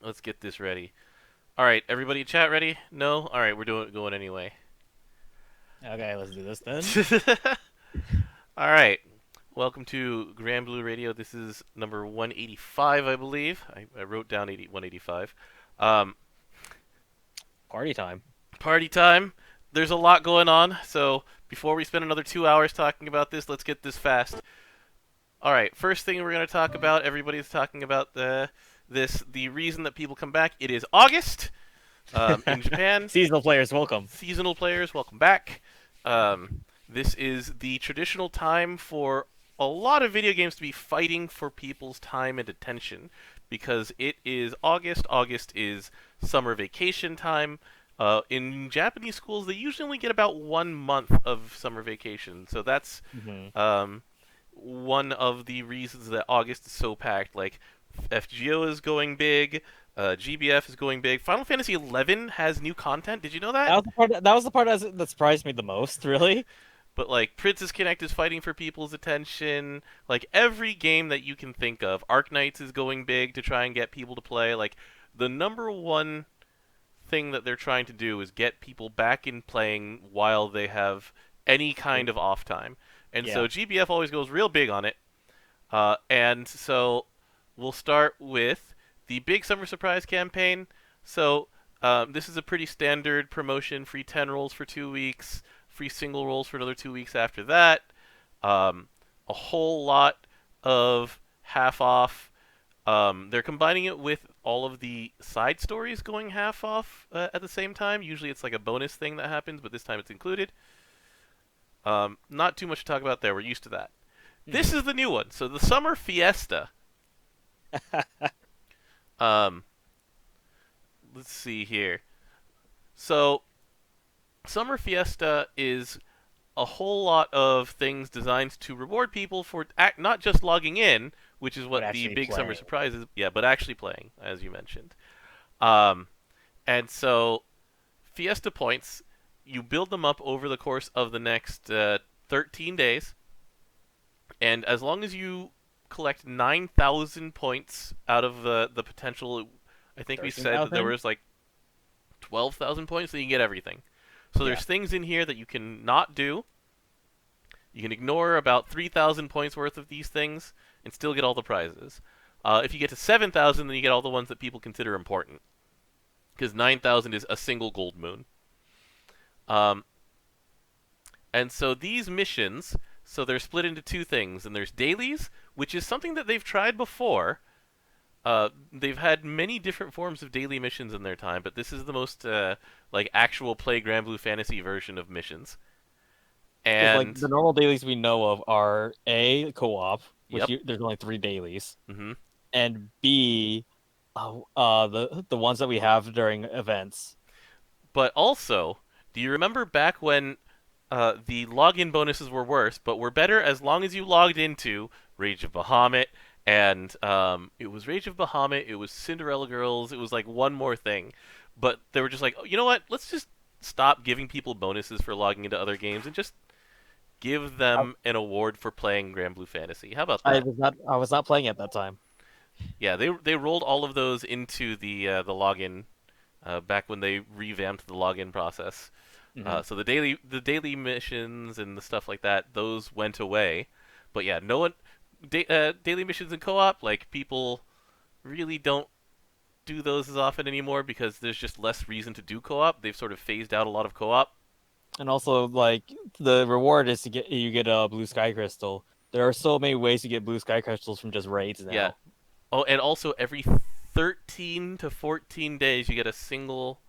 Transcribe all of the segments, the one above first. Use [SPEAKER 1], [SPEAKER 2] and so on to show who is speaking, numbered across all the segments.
[SPEAKER 1] Let's get this ready. All right, everybody, chat ready? No. All right, we're going anyway.
[SPEAKER 2] Okay, let's do this then.
[SPEAKER 1] All right. Welcome to Granblue Radio. This is number 185, I believe. I wrote down 185. Um,
[SPEAKER 2] Party time.
[SPEAKER 1] Party time. There's a lot going on, so before we spend another 2 hours talking about this, let's get this fast. All right, first thing we're going to talk about, everybody's talking about the reason that people come back. It is August in Japan.
[SPEAKER 2] Seasonal players, welcome.
[SPEAKER 1] Seasonal players, welcome back. This is the traditional time for a lot of video games to be fighting for people's time and attention because it is August. August is summer vacation time. In Japanese schools, they usually only get about 1 month of summer vacation, so that's
[SPEAKER 2] Hmm.
[SPEAKER 1] one of the reasons that August is so packed. Like FGO is going big, GBF is going big. Final Fantasy XI has new content. Did you know that?
[SPEAKER 2] That surprised me the most, really.
[SPEAKER 1] But like Princess Connect is fighting for people's attention. Like every game that you can think of, Arknights is going big to try and get people to play. Like the number one thing that they're trying to do is get people back in playing while they have any kind of off time. And
[SPEAKER 2] Yeah.
[SPEAKER 1] so GBF always goes real big on it. And so we'll start with the Big Summer Surprise campaign. So this is a pretty standard promotion: free 10 rolls for 2 weeks, free single rolls for another 2 weeks after that. A whole lot of half off. They're combining it with all of the side stories going half off at the same time. Usually it's like a bonus thing that happens, but this time it's included. Not too much to talk about there. We're used to that. This
[SPEAKER 2] Hmm.
[SPEAKER 1] is the new one. So the Summer Fiesta. Um, let's see here. So Summer Fiesta is a whole lot of things designed to reward people for not just logging in, which is
[SPEAKER 2] But
[SPEAKER 1] what the
[SPEAKER 2] actually
[SPEAKER 1] big summer
[SPEAKER 2] playing.
[SPEAKER 1] surprise is, yeah, but actually playing, as you mentioned. Um, and so Fiesta points, you build them up over the course of the next 13 days, and as long as you collect 9,000 points out of the potential, I think we said that there
[SPEAKER 2] 13,000?
[SPEAKER 1] was like 12,000 points, so you can get everything. So
[SPEAKER 2] Yeah.
[SPEAKER 1] there's things in here that you can not do. You can ignore about 3,000 points worth of these things and still get all the prizes. If you get to 7,000, then you get all the ones that people consider important. Because 9,000 is a single gold moon. Um, and so these missions, so they're split into two things. And there's dailies, which is something that they've tried before. They've had many different forms of daily missions in their time, but this is the most like actual play Granblue Fantasy version of missions.
[SPEAKER 2] Because like
[SPEAKER 1] And
[SPEAKER 2] the normal dailies we know of are A, co-op,
[SPEAKER 1] yep.
[SPEAKER 2] there's only three dailies,
[SPEAKER 1] Hmm.
[SPEAKER 2] and B, the ones that we have during events.
[SPEAKER 1] But also, do you remember back when the login bonuses were worse, but were better as long as you logged into Rage of Bahamut, and it was Rage of Bahamut, it was Cinderella Girls, it was like one more thing. But they were just like, oh, you know what? Let's just stop giving people bonuses for logging into other games and just give
[SPEAKER 2] I,
[SPEAKER 1] them an award for playing Granblue Fantasy. How about
[SPEAKER 2] I
[SPEAKER 1] that?
[SPEAKER 2] was not I was not playing at that time.
[SPEAKER 1] Yeah, they rolled all of those into the login back when they revamped the login process.
[SPEAKER 2] Hmm.
[SPEAKER 1] So the daily missions and the stuff like that, those went away. But yeah, no one daily missions in co-op, like people really don't do those as often anymore because there's just less reason to do co-op. They've sort of phased out a lot of co-op.
[SPEAKER 2] And also, like, the reward is you get a blue sky crystal. There are so many ways to get blue sky crystals from just raids
[SPEAKER 1] Yeah.
[SPEAKER 2] now.
[SPEAKER 1] Oh, and also every 13 to 14 days you get a single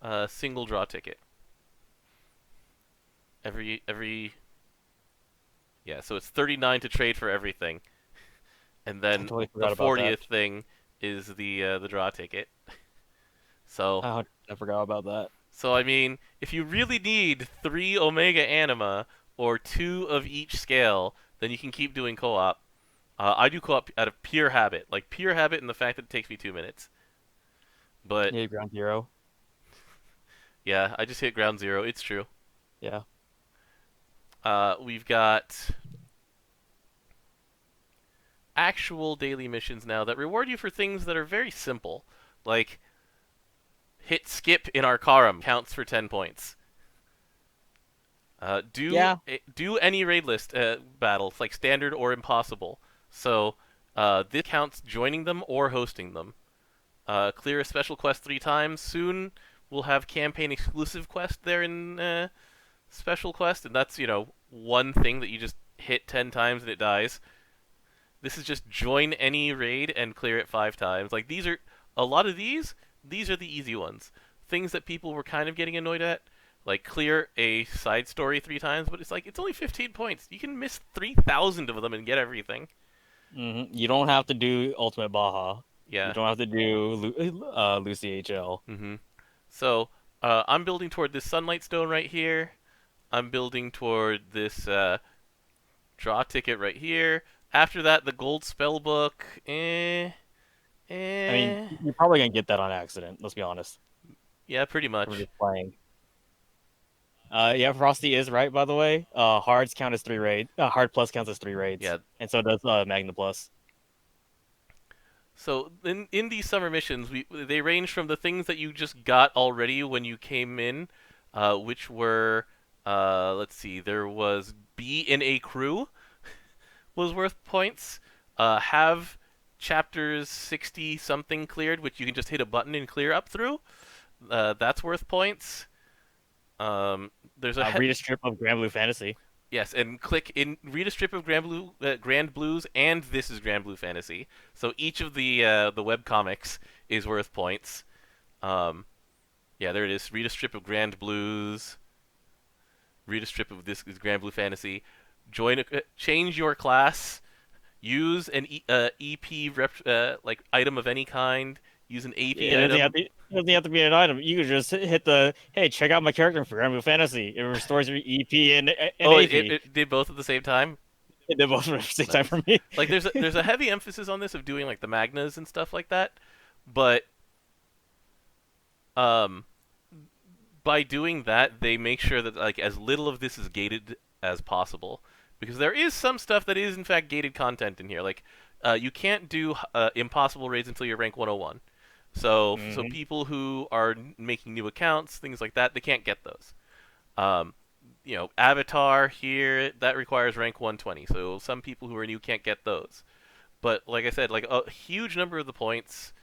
[SPEAKER 1] draw ticket. Every yeah, so it's 39 to trade for everything. And
[SPEAKER 2] I
[SPEAKER 1] then
[SPEAKER 2] totally
[SPEAKER 1] the
[SPEAKER 2] forgot about that.
[SPEAKER 1] 40th thing is the draw ticket. So
[SPEAKER 2] I forgot about that.
[SPEAKER 1] I mean, if you really need 3 Omega Anima or 2 of each scale, then you can keep doing co-op. I do co-op out of pure habit, like pure habit, and the fact that it takes me 2 minutes. But
[SPEAKER 2] Yeah, ground zero.
[SPEAKER 1] yeah, I just hit ground zero. It's true.
[SPEAKER 2] Yeah.
[SPEAKER 1] We've got actual daily missions now that reward you for things that are very simple. Like, hit skip in Arcarum counts for 10 points.
[SPEAKER 2] Yeah.
[SPEAKER 1] Do any raid list battles, like standard or impossible. So this counts joining them or hosting them. Clear a special quest 3 times. Soon we'll have campaign exclusive quest there in special quest, and that's one thing that you just hit 10 times and it dies. This is just join any raid and clear it 5 times. Like these are a lot of these. These are the easy ones. Things that people were kind of getting annoyed at, like clear a side story 3 times, but it's only 15 points. You can miss 3,000 of them and get everything.
[SPEAKER 2] You don't have to do Ultimate Baja. You
[SPEAKER 1] Yeah.
[SPEAKER 2] don't have to do Lucy HL.
[SPEAKER 1] So I'm building toward this Sunlight Stone right here. I'm building toward this draw ticket right here. After that, the gold spell book.
[SPEAKER 2] I mean, you're probably gonna get that on accident. Let's be honest.
[SPEAKER 1] Yeah, pretty
[SPEAKER 2] We're
[SPEAKER 1] much.
[SPEAKER 2] just playing. Yeah, Frosty is right, by the way. Hards count as 3 raids. Hard plus counts as 3 raids.
[SPEAKER 1] Yeah.
[SPEAKER 2] And so does Magna Plus.
[SPEAKER 1] So in these summer missions, they range from the things that you just got already when you came in, which were let's see, there was be in a crew was worth points. Have chapters 60 something cleared, which you can just hit a button and clear up through. That's worth points. There's a
[SPEAKER 2] Read a strip of Granblue Fantasy.
[SPEAKER 1] yes, and read a strip of Grand Blues, and this is Granblue Fantasy. So each of the web comics is worth points. Yeah, there it is. Read a strip of Grand Blues. Read a strip of this is Granblue Fantasy. Change your class. Use an EP like item of any kind. Use an AP item.
[SPEAKER 2] It doesn't have to be an item. You can just hit the, hey, check out my character for Granblue Fantasy. It restores your EP and
[SPEAKER 1] Oh,
[SPEAKER 2] AP.
[SPEAKER 1] it did both at the same time.
[SPEAKER 2] It did both at the same time
[SPEAKER 1] Nice.
[SPEAKER 2] for me.
[SPEAKER 1] Like there's a heavy emphasis on this of doing like the magnas and stuff like that, but um by doing that they make sure that like as little of this is gated as possible, because there is some stuff that is in fact gated content in here. Like you can't do impossible raids until you're rank 101. So people who are making new accounts, things like that, they can't get those. Um, Avatar here, that requires rank 120. So some people who are new can't get those. But like I said, like a huge number of the points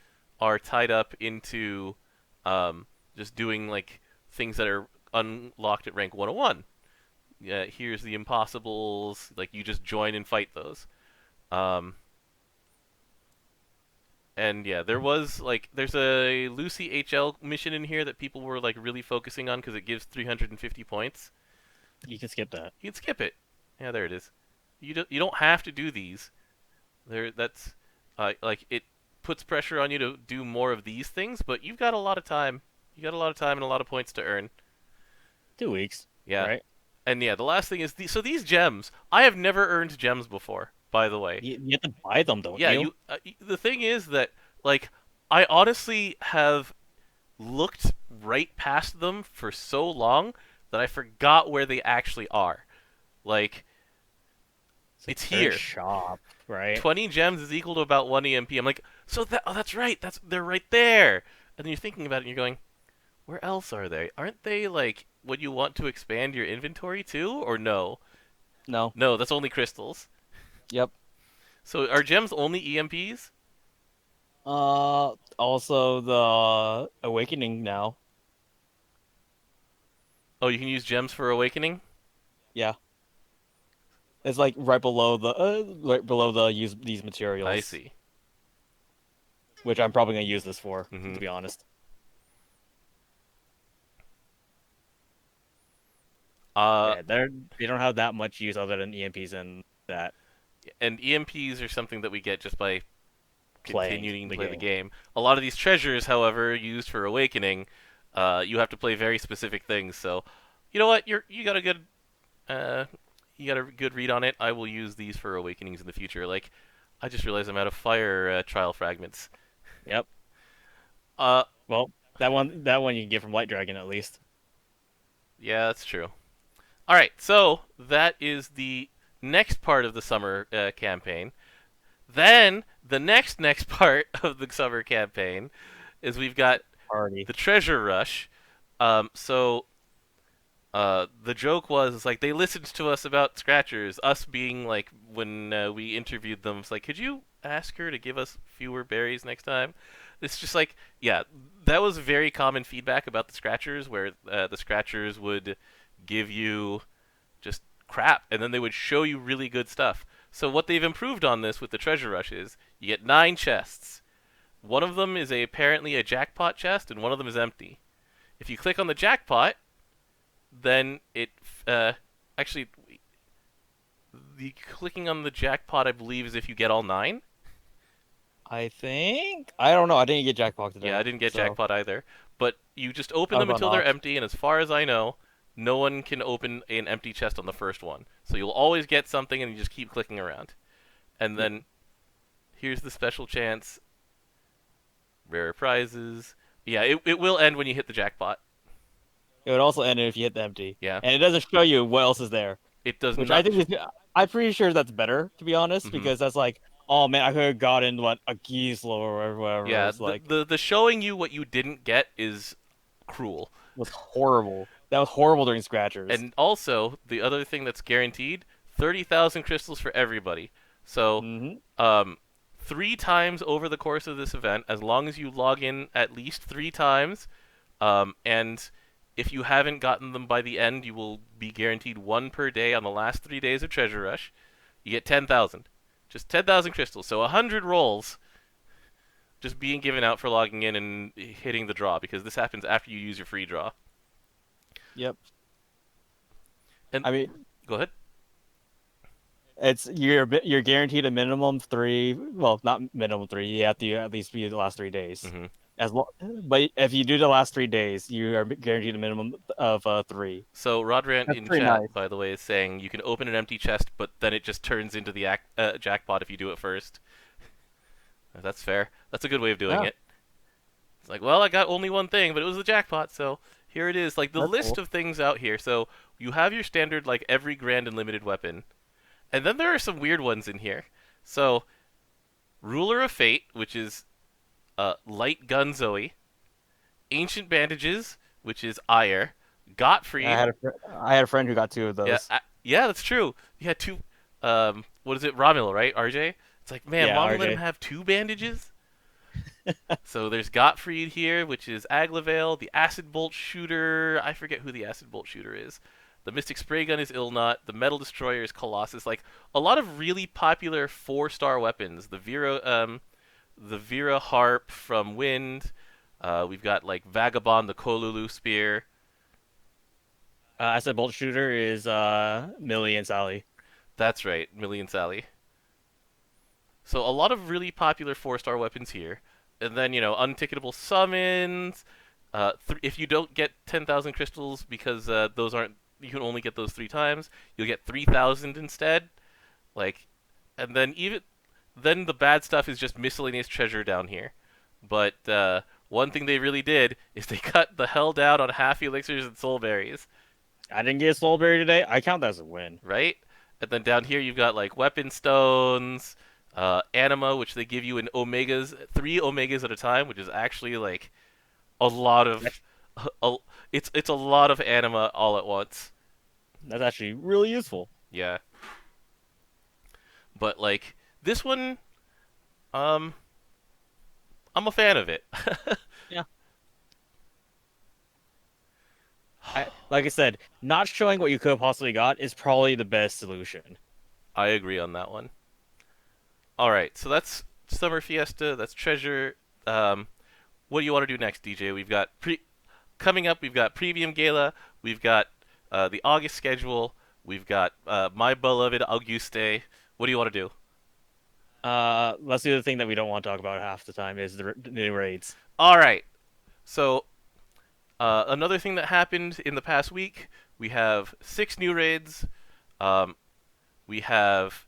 [SPEAKER 1] are tied up into just doing like things that are unlocked at rank 101. Here's the impossibles. Like you just join and fight those. Um, and yeah, there's a Lucy HL mission in here that people were like really focusing on because it gives 350 points.
[SPEAKER 2] You can skip that.
[SPEAKER 1] You can skip it. Yeah, there it is. You don't have to do these. That's like it puts pressure on you to do more of these things, but you've got a lot of time. You got a lot of time and a lot of points to earn.
[SPEAKER 2] 2 weeks.
[SPEAKER 1] Yeah.
[SPEAKER 2] Right?
[SPEAKER 1] And yeah, the last thing is these gems. I have never earned gems before, by the way.
[SPEAKER 2] You have to buy them, don't
[SPEAKER 1] Yeah,
[SPEAKER 2] you?
[SPEAKER 1] the thing is that like I honestly have looked right past them for so long that I forgot where they actually are. Like it's
[SPEAKER 2] their
[SPEAKER 1] here.
[SPEAKER 2] shop, right?
[SPEAKER 1] 20 gems is equal to about 1 EMP. I'm like, that's right. They're right there. And then you're thinking about it and you're going, where else are they? Aren't they like what you want to expand your inventory to, or no?
[SPEAKER 2] No.
[SPEAKER 1] No, that's only crystals.
[SPEAKER 2] Yep.
[SPEAKER 1] So are gems only EMPs?
[SPEAKER 2] Also the Awakening now.
[SPEAKER 1] Oh, you can use gems for awakening?
[SPEAKER 2] Yeah. It's like right below the use these materials.
[SPEAKER 1] I see.
[SPEAKER 2] Which I'm probably gonna use this for,
[SPEAKER 1] Mhm.
[SPEAKER 2] to be honest. Yeah, they don't have that much use other than EMPs and that.
[SPEAKER 1] And EMPs are something that we get just by continuing to play the
[SPEAKER 2] game.
[SPEAKER 1] game. A lot of these treasures, however, used for awakening, you have to play very specific things. So, you know what? You got a good read on it. I will use these for awakenings in the future. Like, I just realized I'm out of fire trial fragments.
[SPEAKER 2] Yep. Well, that one you can get from Light Dragon at least.
[SPEAKER 1] Yeah, that's true. All right, so that is the next part of the summer campaign. Then the next part of the summer campaign is we've got
[SPEAKER 2] Party.
[SPEAKER 1] the treasure rush. So the joke was it's like they listened to us about scratchers. Us being like when we interviewed them, it's like, could you ask her to give us fewer berries next time? It's just like, yeah, that was very common feedback about the scratchers, where the scratchers would give you just crap, and then they would show you really good stuff. So what they've improved on this with the treasure rush is you get 9 chests. One of them is apparently a jackpot chest, and one of them is empty. If you click on the jackpot, then it actually the clicking on the jackpot, I believe, is if you get all 9.
[SPEAKER 2] I think. I don't know. I didn't get jackpot today.
[SPEAKER 1] Yeah, I didn't get
[SPEAKER 2] So
[SPEAKER 1] jackpot either. But you just open
[SPEAKER 2] I
[SPEAKER 1] them
[SPEAKER 2] was
[SPEAKER 1] until they're
[SPEAKER 2] unlocked.
[SPEAKER 1] empty, and as far as I know, no one can open an empty chest on the first one. So you'll always get something, and you just keep clicking around. And then here's the special chance. Rare prizes. Yeah, it will end when you hit the jackpot.
[SPEAKER 2] It would also end if you hit the empty,
[SPEAKER 1] Yeah,
[SPEAKER 2] and it doesn't show you what else is there,
[SPEAKER 1] it does
[SPEAKER 2] which I
[SPEAKER 1] not.
[SPEAKER 2] think is. I'm pretty sure that's better, to be honest,
[SPEAKER 1] Mhm.
[SPEAKER 2] because that's like, oh man, I could have gotten what a Gieslo or whatever.
[SPEAKER 1] Yeah,
[SPEAKER 2] It's like
[SPEAKER 1] the showing you what you didn't get is cruel.
[SPEAKER 2] was horrible. That was horrible during Scratchers.
[SPEAKER 1] And also, the other thing that's guaranteed, 30,000 crystals for everybody. So,
[SPEAKER 2] Hmm.
[SPEAKER 1] um, 3 times over the course of this event, as long as you log in at least 3 times, and if you haven't gotten them by the end, you will be guaranteed 1 per day on the last 3 days of Treasure Rush. You get 10,000. Just 10,000 crystals. So 100 rolls just being given out for logging in and hitting the draw, because this happens after you use your free draw.
[SPEAKER 2] Yep.
[SPEAKER 1] And
[SPEAKER 2] I mean,
[SPEAKER 1] go ahead.
[SPEAKER 2] it's you're guaranteed a minimum 3. Well, not minimum 3. You have to at least be the last 3 days.
[SPEAKER 1] Hmm.
[SPEAKER 2] But if you do the last 3 days, you are guaranteed a minimum of 3.
[SPEAKER 1] So Rodrant
[SPEAKER 2] That's
[SPEAKER 1] in
[SPEAKER 2] pretty
[SPEAKER 1] chat,
[SPEAKER 2] nice.
[SPEAKER 1] by the way, is saying you can open an empty chest, but then it just turns into the jackpot if you do it first. That's fair. That's a good way of doing
[SPEAKER 2] Yeah,
[SPEAKER 1] it. It's like, well, I got only one thing, but it was the jackpot, so here it is. Like the
[SPEAKER 2] that's
[SPEAKER 1] list
[SPEAKER 2] cool.
[SPEAKER 1] of things out here. So you have your standard, like every grand and limited weapon, and then there are some weird ones in here. So Ruler of Fate, which is light gun Zoe, ancient bandages, which is Ire, Gottfried.
[SPEAKER 2] I had a friend who got 2 of
[SPEAKER 1] Yeah,
[SPEAKER 2] those.
[SPEAKER 1] yeah, that's true. You had 2. What is it, Romul, right? RJ. It's like, man,
[SPEAKER 2] Yeah,
[SPEAKER 1] Mom let him
[SPEAKER 2] RJ.
[SPEAKER 1] have 2 bandages. So there's Gottfried here, which is Aglavale. The Acid Bolt Shooter, I forget who the Acid Bolt Shooter is. The Mystic Spray Gun is Ilnot. The Metal Destroyer is Colossus. Like a lot of really popular 4-star weapons. The Vera Harp from Wind. We've got like Vagabond, the Kolulu Spear.
[SPEAKER 2] I said bolt shooter is Millie and Sally.
[SPEAKER 1] That's right, Millie and Sally. So a lot of really popular 4-star weapons here, and then unticketable summons. If you don't get 10,000 crystals because those aren't, you can only get those 3 times. You'll get 3,000 instead. Like, and then the bad stuff is just miscellaneous treasure down here. But one thing they really did is they cut the hell down on half elixirs and soul berries,
[SPEAKER 2] I didn't get Soulberry today. I count that as a win.
[SPEAKER 1] right? And then down here you've got like weapon stones, anima, which they give you in omegas, 3 omegas at a time, which is actually like a lot of, a, it's a lot of anima all at once.
[SPEAKER 2] That's actually really useful.
[SPEAKER 1] Yeah, but like this one, um, I'm a fan of it.
[SPEAKER 2] Yeah. Like I said, not showing what you could have possibly got is probably the best solution.
[SPEAKER 1] I agree on that one. All right, so that's Summer Fiesta. That's Treasure. What do you want to do next, DJ? We've got coming up. We've got Premium Gala. We've got the August schedule. We've got My Beloved Auguste. What do you want to do?
[SPEAKER 2] Let's do the thing that we don't want to talk about half the time is the new raids.
[SPEAKER 1] All right. So another thing that happened in the past week, we have 6 new raids. We have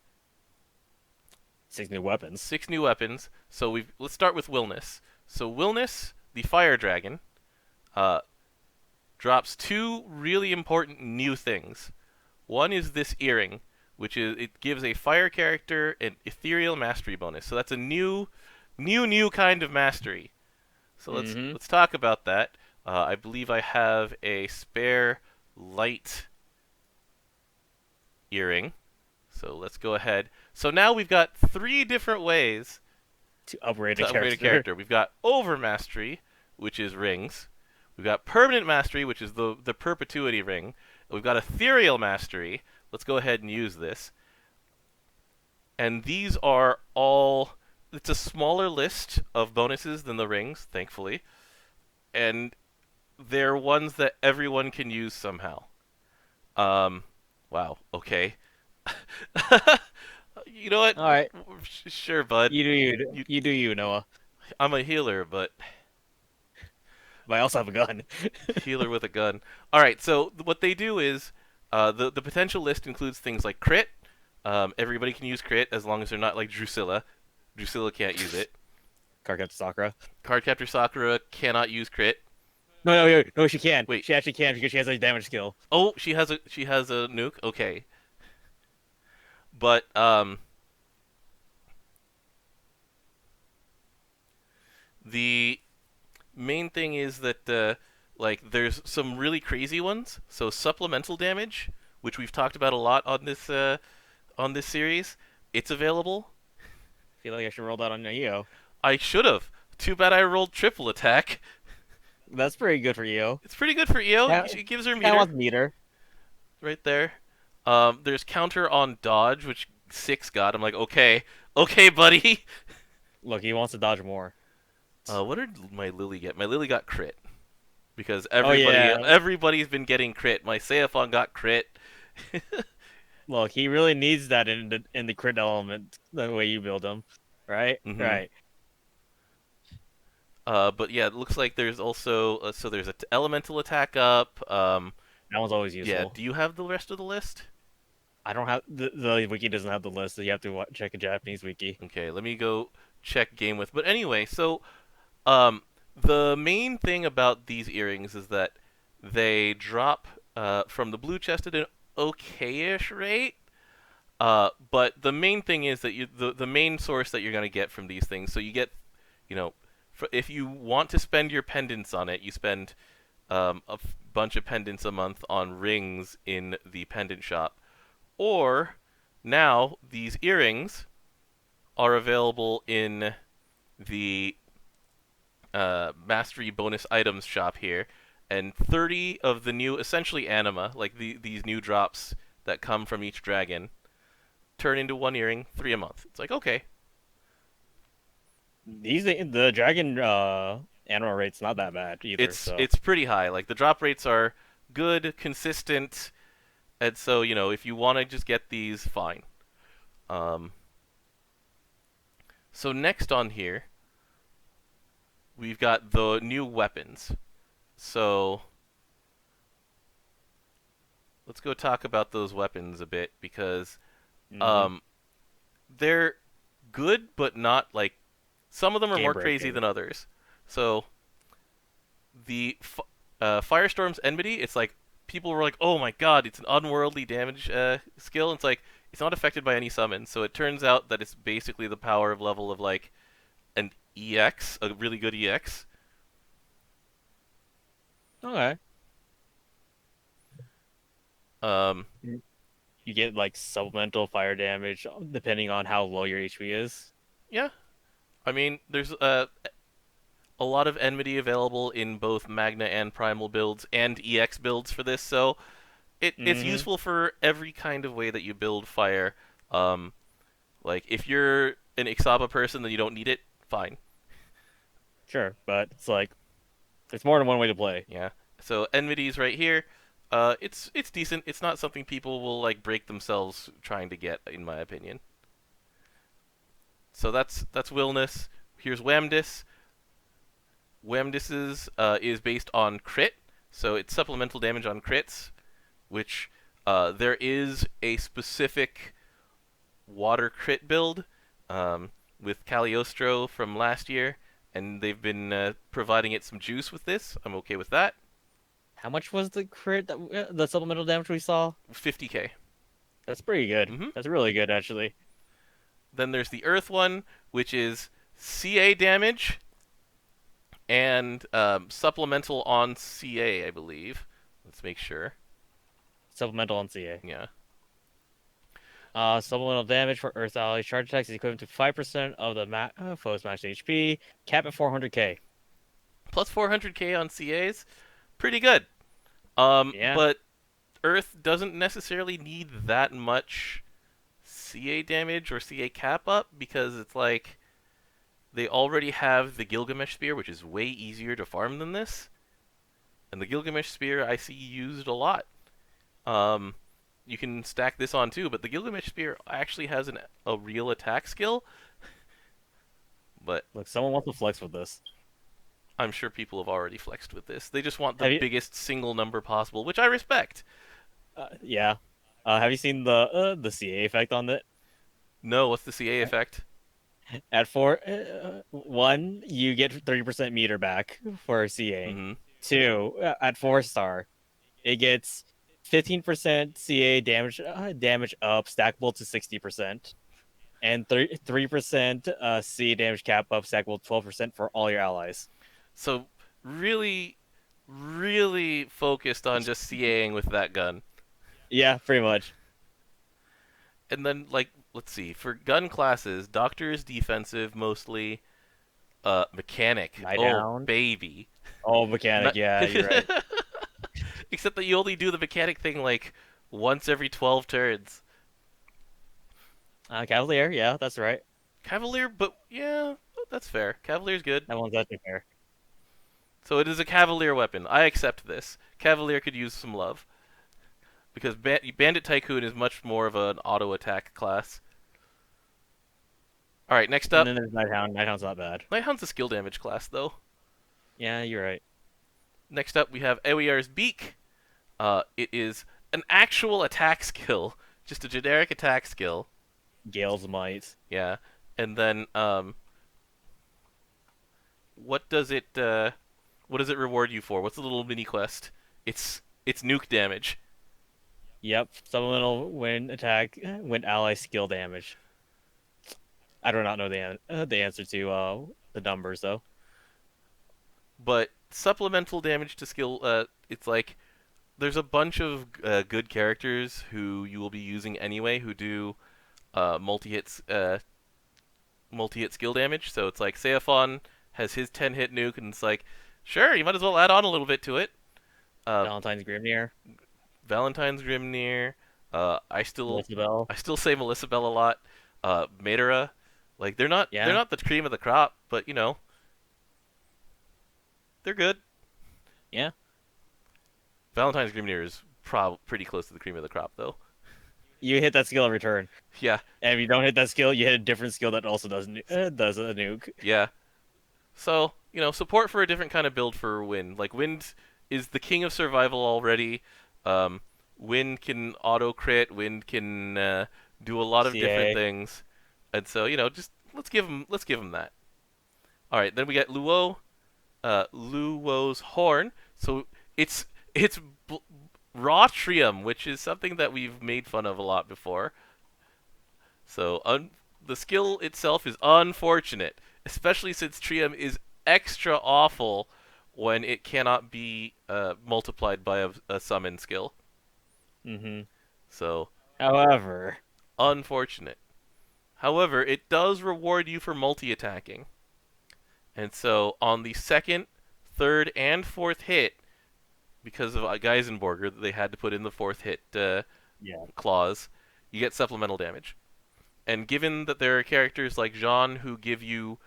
[SPEAKER 2] 6 new weapons.
[SPEAKER 1] 6 new weapons. So let's start with Wilness. So Wilness, the Fire Dragon, uh, drops 2 really important new things. One is this earring, which is it gives a fire character an ethereal mastery bonus. So that's a new kind of mastery. So
[SPEAKER 2] Mm-hmm.
[SPEAKER 1] let's talk about that. I believe I have a spare light earring. So let's go ahead. So now we've got three different ways
[SPEAKER 2] To upgrade a
[SPEAKER 1] to upgrade a
[SPEAKER 2] character.
[SPEAKER 1] character. We've got overmastery, which is rings. We've got permanent mastery, which is the perpetuity ring. And we've got ethereal mastery. Let's go ahead and use this. And these are all. It's a smaller list of bonuses than the rings, thankfully, and they're ones that everyone can use somehow. Um, wow. Okay. You know what?
[SPEAKER 2] All right,
[SPEAKER 1] Sure, bud.
[SPEAKER 2] you do you.
[SPEAKER 1] You,
[SPEAKER 2] You do you, Noah.
[SPEAKER 1] I'm a healer, but
[SPEAKER 2] But I also have a gun.
[SPEAKER 1] healer with a gun. All right. So what they do is, the potential list includes things like crit. Everybody can use crit as long as they're not like Drusilla. Drusilla can't use it.
[SPEAKER 2] Cardcaptor Sakura.
[SPEAKER 1] Cardcaptor Sakura cannot use crit.
[SPEAKER 2] No, she can.
[SPEAKER 1] Wait.
[SPEAKER 2] She actually can because she has a damage skill.
[SPEAKER 1] Oh, she has a nuke. Okay, but the main thing is that like there's some really crazy ones. So supplemental damage, which we've talked about a lot on this series, it's available.
[SPEAKER 2] I feel like I should roll that on Io.
[SPEAKER 1] I should have. Too bad I rolled triple attack.
[SPEAKER 2] That's pretty good for Io.
[SPEAKER 1] It's pretty good for EO.
[SPEAKER 2] Yeah,
[SPEAKER 1] It gives her
[SPEAKER 2] I
[SPEAKER 1] meter
[SPEAKER 2] want the meter.
[SPEAKER 1] right there. There's counter on dodge, which 6 got. I'm like, okay, buddy.
[SPEAKER 2] Look, he wants to dodge more.
[SPEAKER 1] What did my Lily get? My Lily got crit because
[SPEAKER 2] Oh yeah.
[SPEAKER 1] everybody's been getting crit. My Seiphon got crit.
[SPEAKER 2] Look, he really needs that in the crit element, the way you build him. Right?
[SPEAKER 1] Hmm.
[SPEAKER 2] Right.
[SPEAKER 1] But yeah, it looks like there's also so there's a elemental attack up.
[SPEAKER 2] That one's always
[SPEAKER 1] Yeah.
[SPEAKER 2] useful.
[SPEAKER 1] Do you have the rest of the list?
[SPEAKER 2] I don't have the wiki doesn't have the list, so you have to check a Japanese wiki.
[SPEAKER 1] Okay, let me go check game with. But anyway, so um, the main thing about these earrings is that they drop from the blue chest at an okayish rate. But the main thing is that the main source that you're going to get from these things. So you get, you know, if you want to spend your pendants on it, you spend bunch of pendants a month on rings in the pendant shop. Or now these earrings are available in the mastery bonus items shop here, and 30 of the new essentially anima, like these new drops that come from each dragon, turn into one earring, 3 a month. It's like, okay.
[SPEAKER 2] The dragon animal rate's not that bad either.
[SPEAKER 1] It's pretty high. Like the drop rates are good, consistent, and so if you want to just get these, fine. Um, so next on here, we've got the new weapons. So let's go talk about those weapons a bit because
[SPEAKER 2] Mhm.
[SPEAKER 1] um, they're good, but not like some of them are
[SPEAKER 2] Game
[SPEAKER 1] more crazy
[SPEAKER 2] breaking.
[SPEAKER 1] than others. So the Firestorm's Enmity, it's like people were like, "Oh my god, it's an unworldly damage skill." And it's like it's not affected by any summons. So it turns out that it's basically the power of level of like an EX, a really good EX.
[SPEAKER 2] Okay.
[SPEAKER 1] Um,
[SPEAKER 2] You get like supplemental fire damage depending on how low your HP is.
[SPEAKER 1] yeah, I mean, there's a lot of Enmity available in both Magna and Primal builds and EX builds for this, so it's
[SPEAKER 2] Hmm.
[SPEAKER 1] useful for every kind of way that you build fire. Um, like if you're an Ixaba person, then you don't need it. Fine.
[SPEAKER 2] Sure, but it's like there's more than one way to play.
[SPEAKER 1] Yeah. So Enmity's right here. It's decent. It's not something people will like break themselves trying to get, in my opinion. So that's Willness. Here's Wamdis. Wamdis's is based on crit, so it's supplemental damage on crits, which there is a specific water crit build with Cagliostro from last year, and they've been providing it some juice with this. I'm okay with that.
[SPEAKER 2] How much was the crit the supplemental damage we saw?
[SPEAKER 1] 50k.
[SPEAKER 2] That's pretty good.
[SPEAKER 1] Hmm.
[SPEAKER 2] That's really good actually.
[SPEAKER 1] Then there's the Earth one, which is CA damage and supplemental on CA, I believe. Let's make sure.
[SPEAKER 2] Supplemental on CA.
[SPEAKER 1] Yeah.
[SPEAKER 2] Supplemental damage for Earth allies. Charge attacks is equivalent to 5% of the foe's max HP. Cap at 400k.
[SPEAKER 1] Plus 400k on CAs. Pretty good.
[SPEAKER 2] Yeah.
[SPEAKER 1] But Earth doesn't necessarily need that much CA damage or CA cap up because it's like they already have the Gilgamesh Spear, which is way easier to farm than this. And the Gilgamesh Spear I see used a lot. Um, you can stack this on too, but the Gilgamesh Spear actually has a real attack skill. But
[SPEAKER 2] Look, someone wants to flex with this.
[SPEAKER 1] I'm sure people have already flexed with this. They just want the
[SPEAKER 2] Have you?
[SPEAKER 1] biggest single number possible, which I respect.
[SPEAKER 2] Yeah. Have you seen the CA effect on it?
[SPEAKER 1] No, what's the CA effect?
[SPEAKER 2] At 1, you get 30% meter back for CA.
[SPEAKER 1] Mm-hmm.
[SPEAKER 2] 2, at 4-star, it gets 15% CA damage up, stackable to 60%, and 3% CA damage cap up, stackable to 12% for all your allies.
[SPEAKER 1] So really, really focused on just CAing with that gun.
[SPEAKER 2] Yeah, pretty much.
[SPEAKER 1] And then, like, let's see. For gun classes, Doctor is defensive mostly. Mechanic.
[SPEAKER 2] Lie
[SPEAKER 1] Oh,
[SPEAKER 2] down.
[SPEAKER 1] baby.
[SPEAKER 2] Oh, mechanic.
[SPEAKER 1] Not-
[SPEAKER 2] Yeah, you're right.
[SPEAKER 1] Except that you only do the mechanic thing, like, once every 12 turns.
[SPEAKER 2] Cavalier. Yeah, that's right.
[SPEAKER 1] Cavalier, but yeah, that's fair. Cavalier's good.
[SPEAKER 2] That one's actually fair.
[SPEAKER 1] So it is a Cavalier weapon. I accept this. Cavalier could use some love. Because Bandit Tycoon is much more of an auto attack class. Alright, next
[SPEAKER 2] And
[SPEAKER 1] up.
[SPEAKER 2] then there's Nighthound. Nighthound's not bad.
[SPEAKER 1] Nighthound's a skill damage class, though.
[SPEAKER 2] Yeah, you're right.
[SPEAKER 1] Next up, we have Ewiar's Beak. It is an actual attack skill. Just a generic attack skill.
[SPEAKER 2] Gale's Might.
[SPEAKER 1] Yeah. And then, what does it reward you for? What's the little mini quest? It's nuke damage.
[SPEAKER 2] Yep. Supplemental when ally skill damage. I do not know the answer to the numbers though.
[SPEAKER 1] But supplemental damage to skill, it's like there's a bunch of good characters who you will be using anyway who do multi-hit skill damage. So it's like Seaphon has his 10-hit nuke, and it's like, sure, you might as well add on a little bit to it.
[SPEAKER 2] Valentine's Grimnir.
[SPEAKER 1] Valentine's Grimnir. I still
[SPEAKER 2] Elizabeth.
[SPEAKER 1] I still say Melissa Bell a lot. Madara, like
[SPEAKER 2] Yeah.
[SPEAKER 1] they're not the cream of the crop, but you know they're good.
[SPEAKER 2] Yeah.
[SPEAKER 1] Valentine's Grimnir is pretty close to the cream of the crop, though.
[SPEAKER 2] You hit that skill every turn.
[SPEAKER 1] Yeah,
[SPEAKER 2] And if you don't hit that skill, you hit a different skill that also does a nuke.
[SPEAKER 1] yeah. So you know, support for a different kind of build for Wind. Like Wind is the king of survival already. Wind can auto crit. Wind can do a lot of different
[SPEAKER 2] CA.
[SPEAKER 1] things, and so you know, just let's give him that. All right, then we got Luo, Luo's horn. So it's raw trium, which is something that we've made fun of a lot before. So the skill itself is unfortunate, especially since trium is extra awful when it cannot be multiplied by a summon skill.
[SPEAKER 2] Mm-hmm.
[SPEAKER 1] So
[SPEAKER 2] However,
[SPEAKER 1] unfortunate. However, it does reward you for multi-attacking. And so on the second, third, and fourth hit, because of Geisenborger, they had to put in the fourth hit
[SPEAKER 2] yeah.
[SPEAKER 1] clause, you get supplemental damage. And given that there are characters like Jean who give you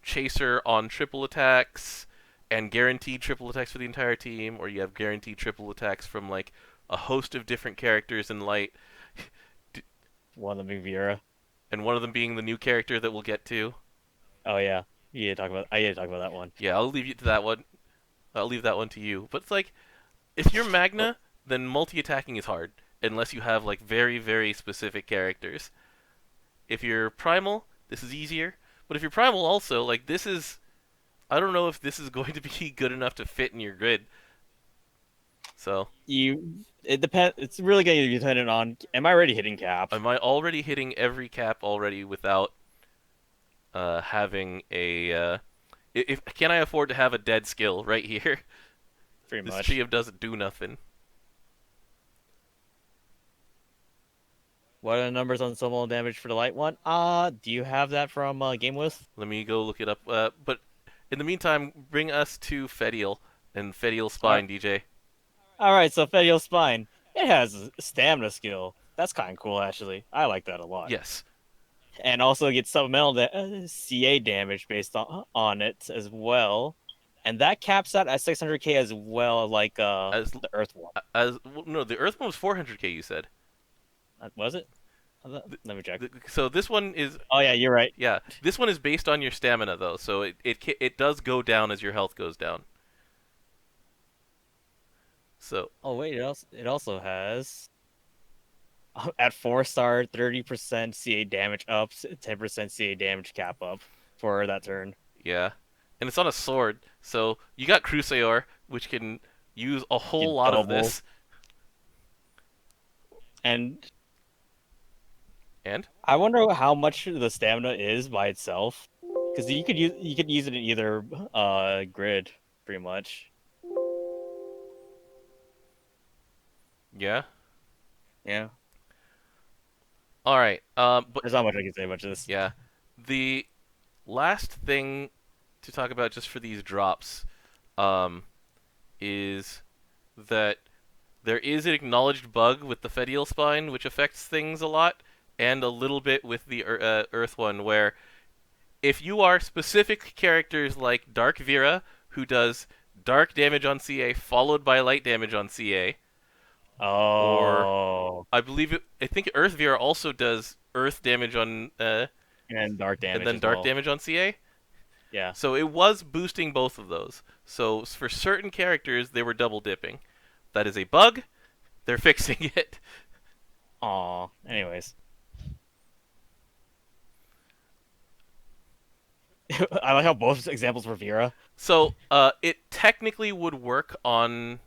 [SPEAKER 1] Chaser on triple attacks and guaranteed triple attacks for the entire team, or you have guaranteed triple attacks from like a host of different characters in Light,
[SPEAKER 2] One of the big Vera.
[SPEAKER 1] and one of them being the new character that we'll get to.
[SPEAKER 2] Oh yeah. I need to talk about that one.
[SPEAKER 1] Yeah, I'll leave you to that one. I'll leave that one to you. But it's like, if you're Magna, then multi-attacking is hard, unless you have like very, very specific characters. If you're Primal, this is easier. But if you're Primal also, like this is, I don't know if this is going to be good enough to fit in your grid. So,
[SPEAKER 2] It depends. It's really going to be dependent on. Am I already hitting cap?
[SPEAKER 1] am I already hitting every cap already without having a? If can I afford to have a dead skill right here?
[SPEAKER 2] Pretty
[SPEAKER 1] This
[SPEAKER 2] much.
[SPEAKER 1] Triumph doesn't do nothing.
[SPEAKER 2] What are the numbers on summoning damage for the light one? Do you have that from Game With?
[SPEAKER 1] Let me go look it up. But in the meantime, bring us to Fediel and Fediel
[SPEAKER 2] All
[SPEAKER 1] Spine, DJ.
[SPEAKER 2] right, so Fedial Spine. It has a stamina skill. That's kind of cool, actually. I like that a lot.
[SPEAKER 1] Yes.
[SPEAKER 2] And also gets supplemental CA damage based on it as well. And that caps out at 600k as well, like
[SPEAKER 1] As
[SPEAKER 2] the Earth one.
[SPEAKER 1] well, no, the Earth one was 400k. You said.
[SPEAKER 2] Was it? Let me check.
[SPEAKER 1] So this one is
[SPEAKER 2] Oh yeah, you're right.
[SPEAKER 1] yeah. This one is based on your stamina though, so it does go down as your health goes down. So
[SPEAKER 2] Oh wait, it also has at 4-star 30% CA damage up, 10% CA damage cap up for that turn.
[SPEAKER 1] yeah, and it's on a sword. So you got Crusaor, which can use a whole
[SPEAKER 2] Get
[SPEAKER 1] lot of
[SPEAKER 2] double.
[SPEAKER 1] this.
[SPEAKER 2] And
[SPEAKER 1] And
[SPEAKER 2] I wonder how much the stamina is by itself, because you could use it in either grid, pretty much.
[SPEAKER 1] yeah,
[SPEAKER 2] Yeah,
[SPEAKER 1] all right. But
[SPEAKER 2] there's not much I can say about this.
[SPEAKER 1] yeah, the last thing to talk about just for these drops, is that there is an acknowledged bug with the Fedial Spine, which affects things a lot, and a little bit with the Earth one, where if you are specific characters like Dark Vera, who does dark damage on CA followed by light damage on CA, or
[SPEAKER 2] Oh,
[SPEAKER 1] I think Earth Vera also does earth damage on
[SPEAKER 2] and dark
[SPEAKER 1] and
[SPEAKER 2] damage
[SPEAKER 1] then
[SPEAKER 2] as
[SPEAKER 1] dark
[SPEAKER 2] well.
[SPEAKER 1] damage on CA.
[SPEAKER 2] Yeah.
[SPEAKER 1] So it was boosting both of those. So for certain characters, they were double dipping. That is a bug. They're fixing it.
[SPEAKER 2] Aw. Anyways, I like how both examples were Vera.
[SPEAKER 1] So it technically would work on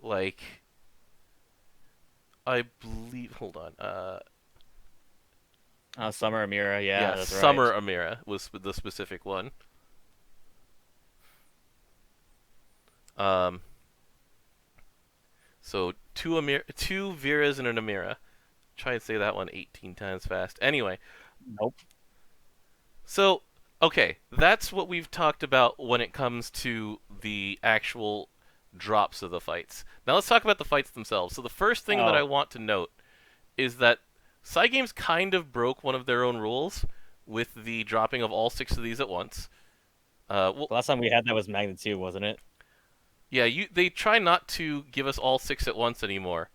[SPEAKER 1] like I believe. Hold on.
[SPEAKER 2] Summer Amira. Yeah,
[SPEAKER 1] Yeah,
[SPEAKER 2] that's
[SPEAKER 1] Summer
[SPEAKER 2] right.
[SPEAKER 1] Amira was the specific one. Um, so two Viras and an Amira. Try and say that one 18 times fast. Anyway,
[SPEAKER 2] Nope.
[SPEAKER 1] so okay, that's what we've talked about when it comes to the actual drops of the fights. Now let's talk about the fights themselves. So the first thing that I
[SPEAKER 2] Oh,
[SPEAKER 1] want to note is that Cygames kind of broke one of their own rules with the dropping of all six of these at once. Well,
[SPEAKER 2] the last time we had that was Magnitude, wasn't it?
[SPEAKER 1] yeah, they try not to give us all six at once anymore.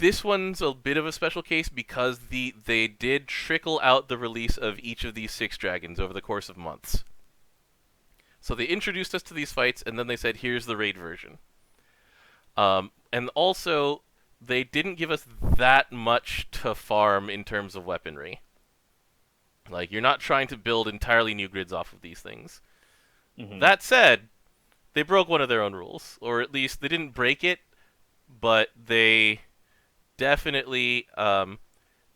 [SPEAKER 1] This one's a bit of a special case because they did trickle out the release of each of these six dragons over the course of months. So they introduced us to these fights, and then they said, "Here's the raid version." And also, they didn't give us that much to farm in terms of weaponry. Like, you're not trying to build entirely new grids off of these things.
[SPEAKER 2] Mm-hmm.
[SPEAKER 1] That said, they broke one of their own rules, or at least they didn't break it, but they definitely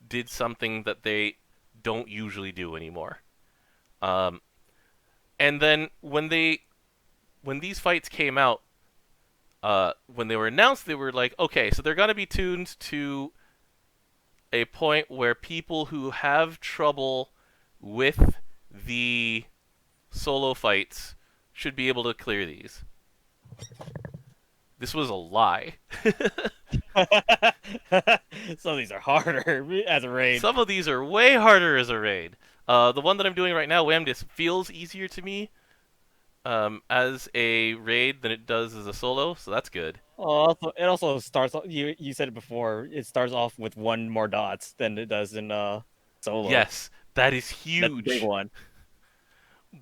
[SPEAKER 1] did something that they don't usually do anymore. Um, and then when these fights came out, when they were announced, they were like, okay, so they're gonna be tuned to a point where people who have trouble with the solo fights should be able to clear these. This was a lie.
[SPEAKER 2] Some of these are harder as a raid.
[SPEAKER 1] Some of these are way harder as a raid. The one that I'm doing right now, Whamdis, feels easier to me as a raid than it does as a solo, so that's good.
[SPEAKER 2] It also starts. You said it before. It starts off with one more dots than it does in solo.
[SPEAKER 1] Yes, that is
[SPEAKER 2] That's a big
[SPEAKER 1] huge.
[SPEAKER 2] one.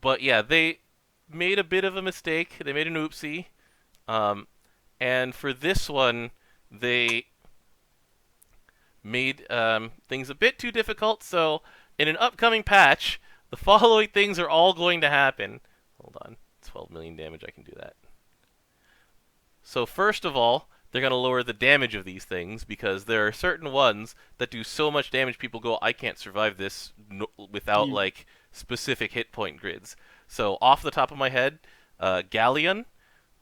[SPEAKER 1] But yeah, they made a bit of a mistake. They made an oopsie. Um, and for this one, they made things a bit too difficult. So in an upcoming patch, the following things are all going to happen. Hold on, 12 million damage. I can do that. So first of all, they're going to lower the damage of these things because there are certain ones that do so much damage people go, I can't survive this without
[SPEAKER 2] You
[SPEAKER 1] like specific hit point grids. So off the top of my head, Galleon,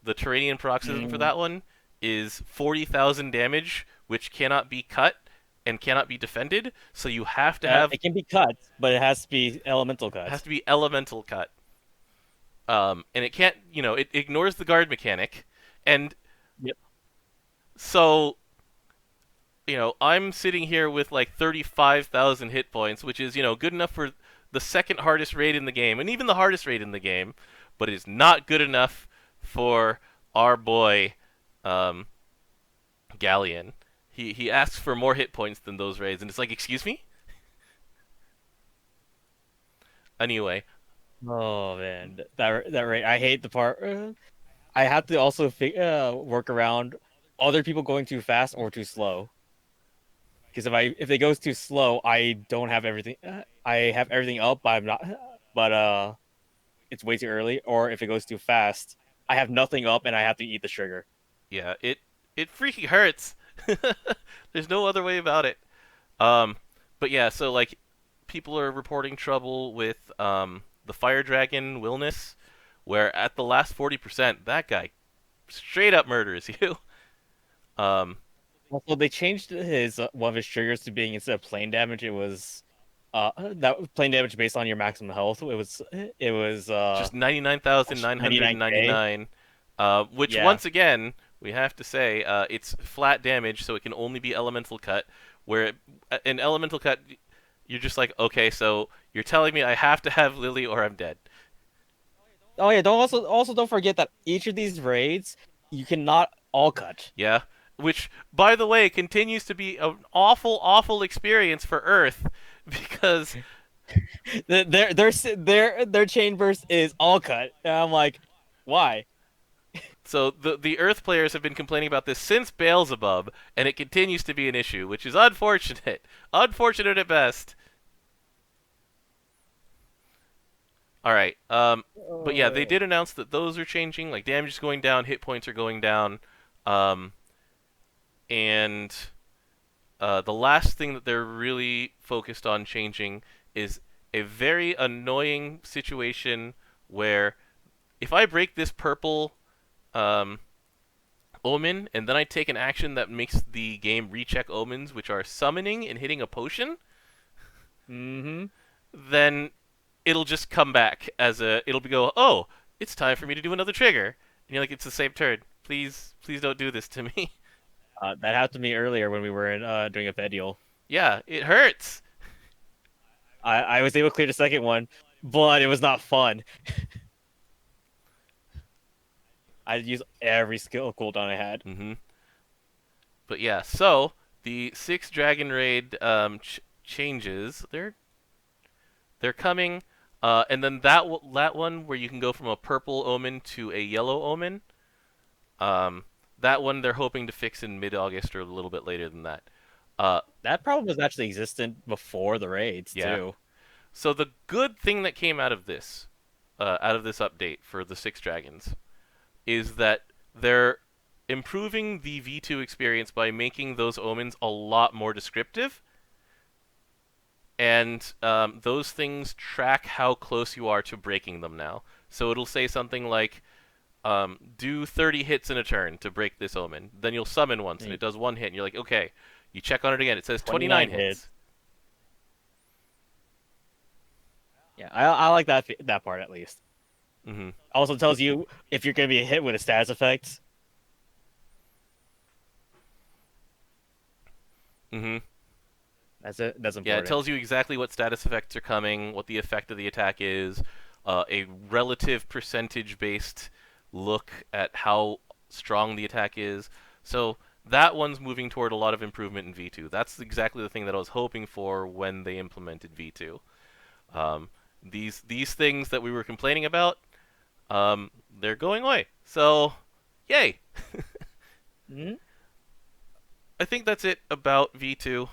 [SPEAKER 1] the Terranian paroxysm for
[SPEAKER 2] Mm.
[SPEAKER 1] that one, is 40,000 damage, which cannot be cut and cannot be defended. So you have to have
[SPEAKER 2] It can be cut, but it has to be elemental
[SPEAKER 1] has
[SPEAKER 2] cut.
[SPEAKER 1] to be elemental cut. And it can't, it ignores the guard mechanic, and
[SPEAKER 2] Yep.
[SPEAKER 1] so I'm sitting here with like 35,000 hit points, which is, good enough for the second hardest raid in the game, and even the hardest raid in the game, but it is not good enough for our boy, um, Galleon. He asks for more hit points than those raids, and it's like, excuse me? Anyway,
[SPEAKER 2] Oh man, that right. I hate the part. I have to also work around other people going too fast or too slow. Because if it goes too slow, I don't have everything. I have everything up, but I'm not. But it's way too early. Or if it goes too fast, I have nothing up and I have to eat the sugar.
[SPEAKER 1] yeah, it freaking hurts. There's no other way about it. Um, but yeah, so like people are reporting trouble with the fire dragon Wilness, where at the last 40%, that guy straight up murders you. Um,
[SPEAKER 2] Also, they changed his one of his triggers to being instead of plane damage, it was that plane damage based on your maximum health. It was
[SPEAKER 1] just
[SPEAKER 2] 99K.
[SPEAKER 1] 99,999, which
[SPEAKER 2] Yeah.
[SPEAKER 1] once again we have to say it's flat damage, so it can only be elemental cut. Where an elemental cut, you're just like, okay, so you're telling me I have to have Lily or I'm dead.
[SPEAKER 2] Oh yeah, don't forget that each of these raids you cannot all cut.
[SPEAKER 1] Yeah. Which, by the way, continues to be an awful, awful experience for Earth because
[SPEAKER 2] Their chain burst is all cut. And I'm like, why?
[SPEAKER 1] so the Earth players have been complaining about this since Beelzebub, and it continues to be an issue, which is unfortunate. Unfortunate at best. All right. But yeah, they
[SPEAKER 2] Uh,
[SPEAKER 1] did announce that those are changing. Like damage is going down, hit points are going down, um, and the last thing that they're really focused on changing is a very annoying situation where if I break this purple um, omen and then I take an action that makes the game recheck omens, which are summoning and hitting a potion,
[SPEAKER 2] mm-hmm.
[SPEAKER 1] then it'll just come back as it'll be go, oh, it's time for me to do another trigger, and you're like, it's the same turn. Please, please don't do this to me.
[SPEAKER 2] That happened to me earlier when we were doing a fed.
[SPEAKER 1] Yeah, it hurts.
[SPEAKER 2] I was able to clear the second one, but it was not fun. I used every skill cooldown I had.
[SPEAKER 1] Mm-hmm. But yeah, so the six dragon raid changes. They're coming, and then that one where you can go from a purple omen to a yellow omen. Um, that one they're hoping to fix in mid-August or a little bit later than that. Uh,
[SPEAKER 2] That problem was actually existent before the raids
[SPEAKER 1] yeah.
[SPEAKER 2] too.
[SPEAKER 1] So the good thing that came out of this update for the six dragons, is that they're improving the V2 experience by making those omens a lot more descriptive. And those things track how close you are to breaking them now. So it'll say something like, do 30 hits in a turn to break this omen. Then you'll summon once, and it does one hit, and you're like, okay. You check on it again. It says 29 hits.
[SPEAKER 2] hits. Yeah, I like that part at least.
[SPEAKER 1] Mm-hmm.
[SPEAKER 2] Also tells you if you're going to be hit with a status effect.
[SPEAKER 1] Mm-hmm.
[SPEAKER 2] That's it. That's
[SPEAKER 1] Yeah, it
[SPEAKER 2] important.
[SPEAKER 1] tells you exactly what status effects are coming, what the effect of the attack is, a relative percentage-based look at how strong the attack is. So that one's moving toward a lot of improvement in V2. That's exactly the thing that I was hoping for when they implemented V2. Um, these things that we were complaining about, they're going away. So, yay!
[SPEAKER 2] Hmm.
[SPEAKER 1] I think that's it about V2.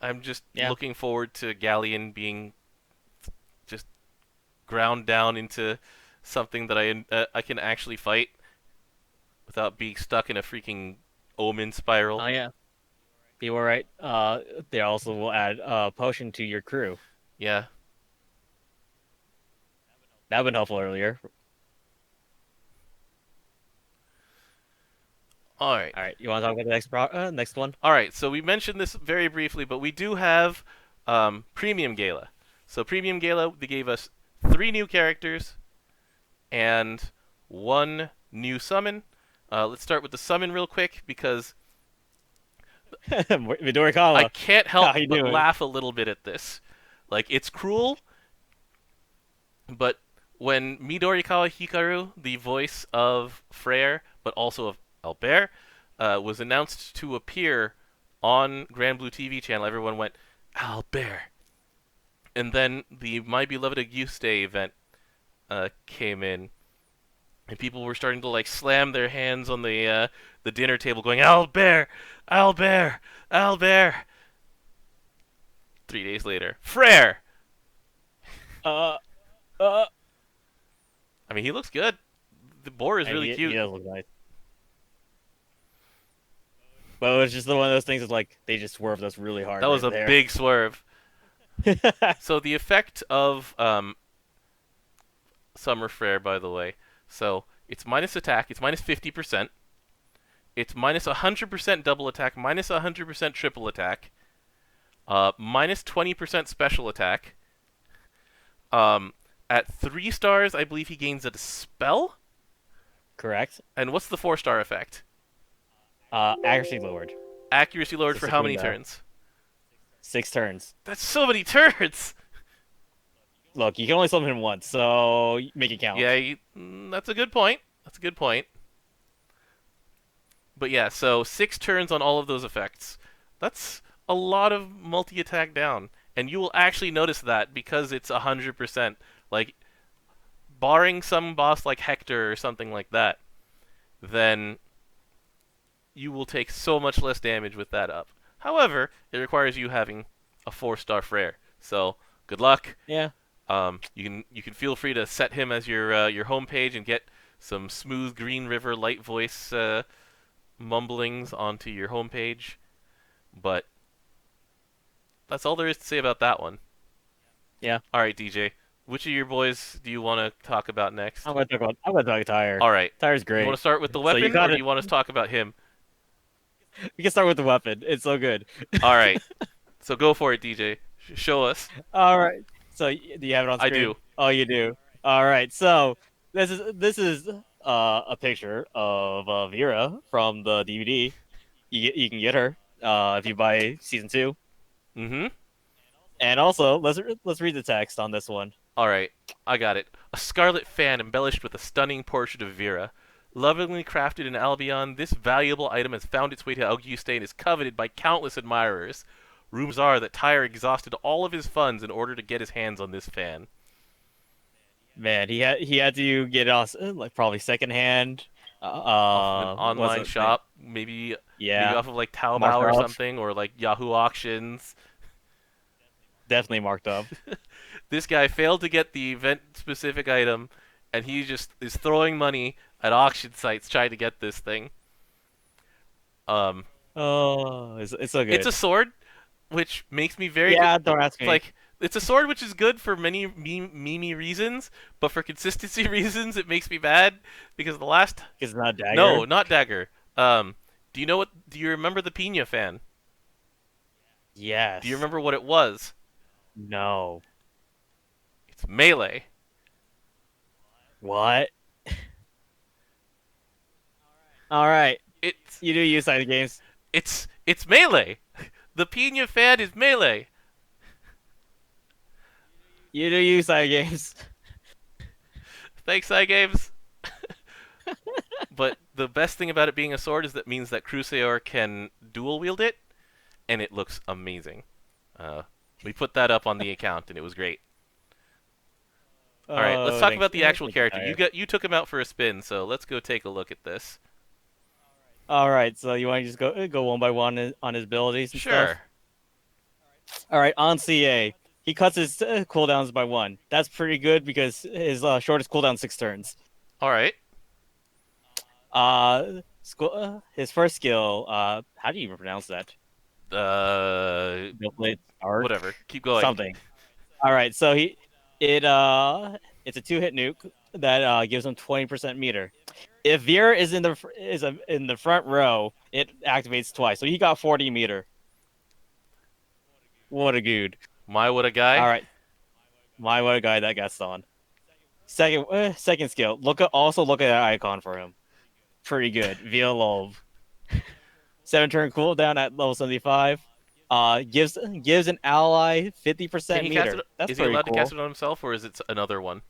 [SPEAKER 1] I'm just
[SPEAKER 2] Yeah.
[SPEAKER 1] looking forward to Galleon being just ground down into something that I can actually fight without being stuck in a freaking omen spiral.
[SPEAKER 2] Oh yeah. You were right. They also will add potion to your crew.
[SPEAKER 1] Yeah.
[SPEAKER 2] That would been helpful earlier.
[SPEAKER 1] All right.
[SPEAKER 2] All right, you want to talk about the next one?
[SPEAKER 1] All right. So we mentioned this very briefly, but we do have Premium Gala. So Premium Gala, they gave us 3 new characters and 1 new summon. Let's start with the summon real quick because I
[SPEAKER 2] Midorikawa,
[SPEAKER 1] can't
[SPEAKER 2] how
[SPEAKER 1] help
[SPEAKER 2] you
[SPEAKER 1] but
[SPEAKER 2] doing?
[SPEAKER 1] laugh a little bit at this. Like, it's cruel, but when Midorikawa Hikaru, the voice of Frere, but also of Albert, was announced to appear on Granblue TV channel, everyone went, Albert. And then the My Beloved Auguste event came in, and people were starting to like slam their hands on the dinner table, going, Albert, Albert, Albert. 3 days later, Frere.
[SPEAKER 2] Uh, uh,
[SPEAKER 1] I mean, he looks good. The boar is
[SPEAKER 2] and
[SPEAKER 1] really
[SPEAKER 2] he
[SPEAKER 1] cute.
[SPEAKER 2] does look nice. But it was just one of those things. Is like they just swerved us really hard
[SPEAKER 1] That was
[SPEAKER 2] right
[SPEAKER 1] a
[SPEAKER 2] there.
[SPEAKER 1] big swerve. So the effect of Summer Frere, by the way, so it's minus attack, it's minus 50%, it's minus 100% double attack, minus 100% triple attack, minus 20% special attack. Um, at 3 stars, I believe he gains a spell.
[SPEAKER 2] Correct.
[SPEAKER 1] And what's the 4-star effect?
[SPEAKER 2] Accuracy lowered.
[SPEAKER 1] Accuracy lowered
[SPEAKER 2] So
[SPEAKER 1] for how many
[SPEAKER 2] Sakuna,
[SPEAKER 1] turns?
[SPEAKER 2] 6 turns.
[SPEAKER 1] That's so many turns.
[SPEAKER 2] Look, you can only summon him once, so make it count.
[SPEAKER 1] Yeah, that's a good point. That's a good point. But yeah, so 6 turns on all of those effects. That's a lot of multi-attack down, and you will actually notice that because it's 100%. Like, barring some boss like Hector or something like that, then you will take so much less damage with that up. However, it requires you having a 4-star Frere. So good luck.
[SPEAKER 2] Yeah.
[SPEAKER 1] You can feel free to set him as your homepage and get some smooth Green River light voice mumblings onto your homepage. But that's all there is to say about that one.
[SPEAKER 2] Yeah.
[SPEAKER 1] All right, DJ. Which of your boys do you want to talk about next?
[SPEAKER 2] I'm gonna talk Tire.
[SPEAKER 1] All right.
[SPEAKER 2] Tire's
[SPEAKER 1] You want
[SPEAKER 2] great.
[SPEAKER 1] to start with the
[SPEAKER 2] So you
[SPEAKER 1] weapon, or
[SPEAKER 2] got
[SPEAKER 1] do
[SPEAKER 2] it.
[SPEAKER 1] you want us to talk about him?
[SPEAKER 2] We can start with the weapon. It's so good.
[SPEAKER 1] All right. So go for it, DJ. Show us.
[SPEAKER 2] All right. So do you have it on
[SPEAKER 1] I
[SPEAKER 2] screen?
[SPEAKER 1] do.
[SPEAKER 2] Oh, you do. All right. So this is a picture of Vera from the DVD. You can get her if you buy season 2.
[SPEAKER 1] Mm-hmm.
[SPEAKER 2] And also, let's read the text on this one.
[SPEAKER 1] All right. I got it. A scarlet fan embellished with a stunning portrait of Vera. Lovingly crafted in Albion, this valuable item has found its way to Auguste and is coveted by countless admirers. Rumors are that Tyre exhausted all of his funds in order to get his hands on this fan.
[SPEAKER 2] Man, he had to get us like probably secondhand.
[SPEAKER 1] Off of an
[SPEAKER 2] What's
[SPEAKER 1] online
[SPEAKER 2] it thing?
[SPEAKER 1] shop, maybe
[SPEAKER 2] Yeah,
[SPEAKER 1] off of like Taobao
[SPEAKER 2] marked
[SPEAKER 1] or
[SPEAKER 2] up.
[SPEAKER 1] something, or like Yahoo Auctions.
[SPEAKER 2] Definitely marked up.
[SPEAKER 1] This guy failed to get the event-specific item, and he just is throwing money at auction sites trying to get this thing. Um,
[SPEAKER 2] Oh, it's so
[SPEAKER 1] it's a
[SPEAKER 2] good.
[SPEAKER 1] sword, which makes me very good.
[SPEAKER 2] Yeah, don't ask me.
[SPEAKER 1] Like, it's a sword which is good for many meme reasons, but for consistency reasons, it makes me mad because the last
[SPEAKER 2] It's not
[SPEAKER 1] no,
[SPEAKER 2] dagger.
[SPEAKER 1] not dagger. Do you know what? Do you remember the Pina fan? Do you
[SPEAKER 2] Yes.
[SPEAKER 1] remember what it was?
[SPEAKER 2] No.
[SPEAKER 1] It's melee.
[SPEAKER 2] What? All right.
[SPEAKER 1] It's
[SPEAKER 2] You do use side games.
[SPEAKER 1] it's melee. The Pina fan is melee.
[SPEAKER 2] You do use side games.
[SPEAKER 1] Thanks, iGames. But the best thing about it being a sword is that means that Crusaor can dual wield it, and it looks amazing. Uh, we put that up on the account, and it was great. All right, let's
[SPEAKER 2] Oh,
[SPEAKER 1] talk
[SPEAKER 2] thanks.
[SPEAKER 1] about the actual
[SPEAKER 2] Thank you,
[SPEAKER 1] character.
[SPEAKER 2] Tyre.
[SPEAKER 1] You took him out for a spin, so let's go take a look at this.
[SPEAKER 2] All right. So you want to just go one by one on his abilities and stuff?
[SPEAKER 1] Sure.
[SPEAKER 2] All right. On CA, he cuts his cooldowns by 1. That's pretty good because his shortest cooldown 6 turns.
[SPEAKER 1] All right.
[SPEAKER 2] His first skill. How do you even pronounce that? Blade art
[SPEAKER 1] Whatever. Keep going.
[SPEAKER 2] something. All right, so it It's a 2-hit nuke that gives him 20% meter. If Vera is in the front row, it activates twice. So he got 40 meter. What a good.
[SPEAKER 1] My what a
[SPEAKER 2] All
[SPEAKER 1] guy.
[SPEAKER 2] right, what a guy that got on. Second skill. Look at that icon for him. Pretty good. Villalov. 7-turn cooldown at level 75. Gives an ally
[SPEAKER 1] Can
[SPEAKER 2] 50%
[SPEAKER 1] he cast
[SPEAKER 2] meter.
[SPEAKER 1] it?
[SPEAKER 2] That's
[SPEAKER 1] Is he
[SPEAKER 2] pretty
[SPEAKER 1] allowed to cast
[SPEAKER 2] cool.
[SPEAKER 1] it on himself, or is it another one?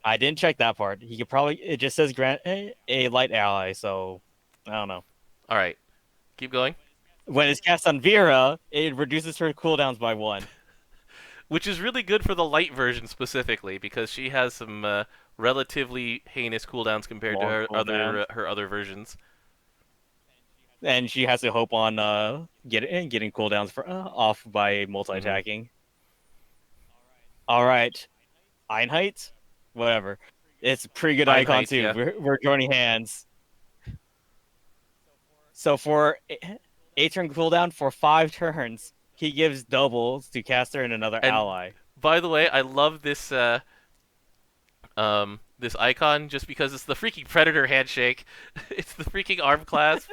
[SPEAKER 2] I didn't check that part. He could probably. It just says grant a light ally, so I don't know.
[SPEAKER 1] All right, keep going.
[SPEAKER 2] When it's cast on Vera, it reduces her cooldowns by 1.
[SPEAKER 1] Which is really good for the light version specifically because she has some relatively heinous cooldowns compared to
[SPEAKER 2] Long cooldowns.
[SPEAKER 1] her other versions.
[SPEAKER 2] And she has to hope on getting cooldowns off by
[SPEAKER 1] Hmm.
[SPEAKER 2] multi-attacking. All right, Einheit, whatever. It's a pretty good icon
[SPEAKER 1] Einheit,
[SPEAKER 2] too.
[SPEAKER 1] yeah.
[SPEAKER 2] We're joining hands. So for 8-turn cooldown for 5 turns, he gives doubles to caster and another
[SPEAKER 1] And
[SPEAKER 2] ally.
[SPEAKER 1] by the way, I love this icon just because it's the freaking predator handshake. It's the freaking arm clasp.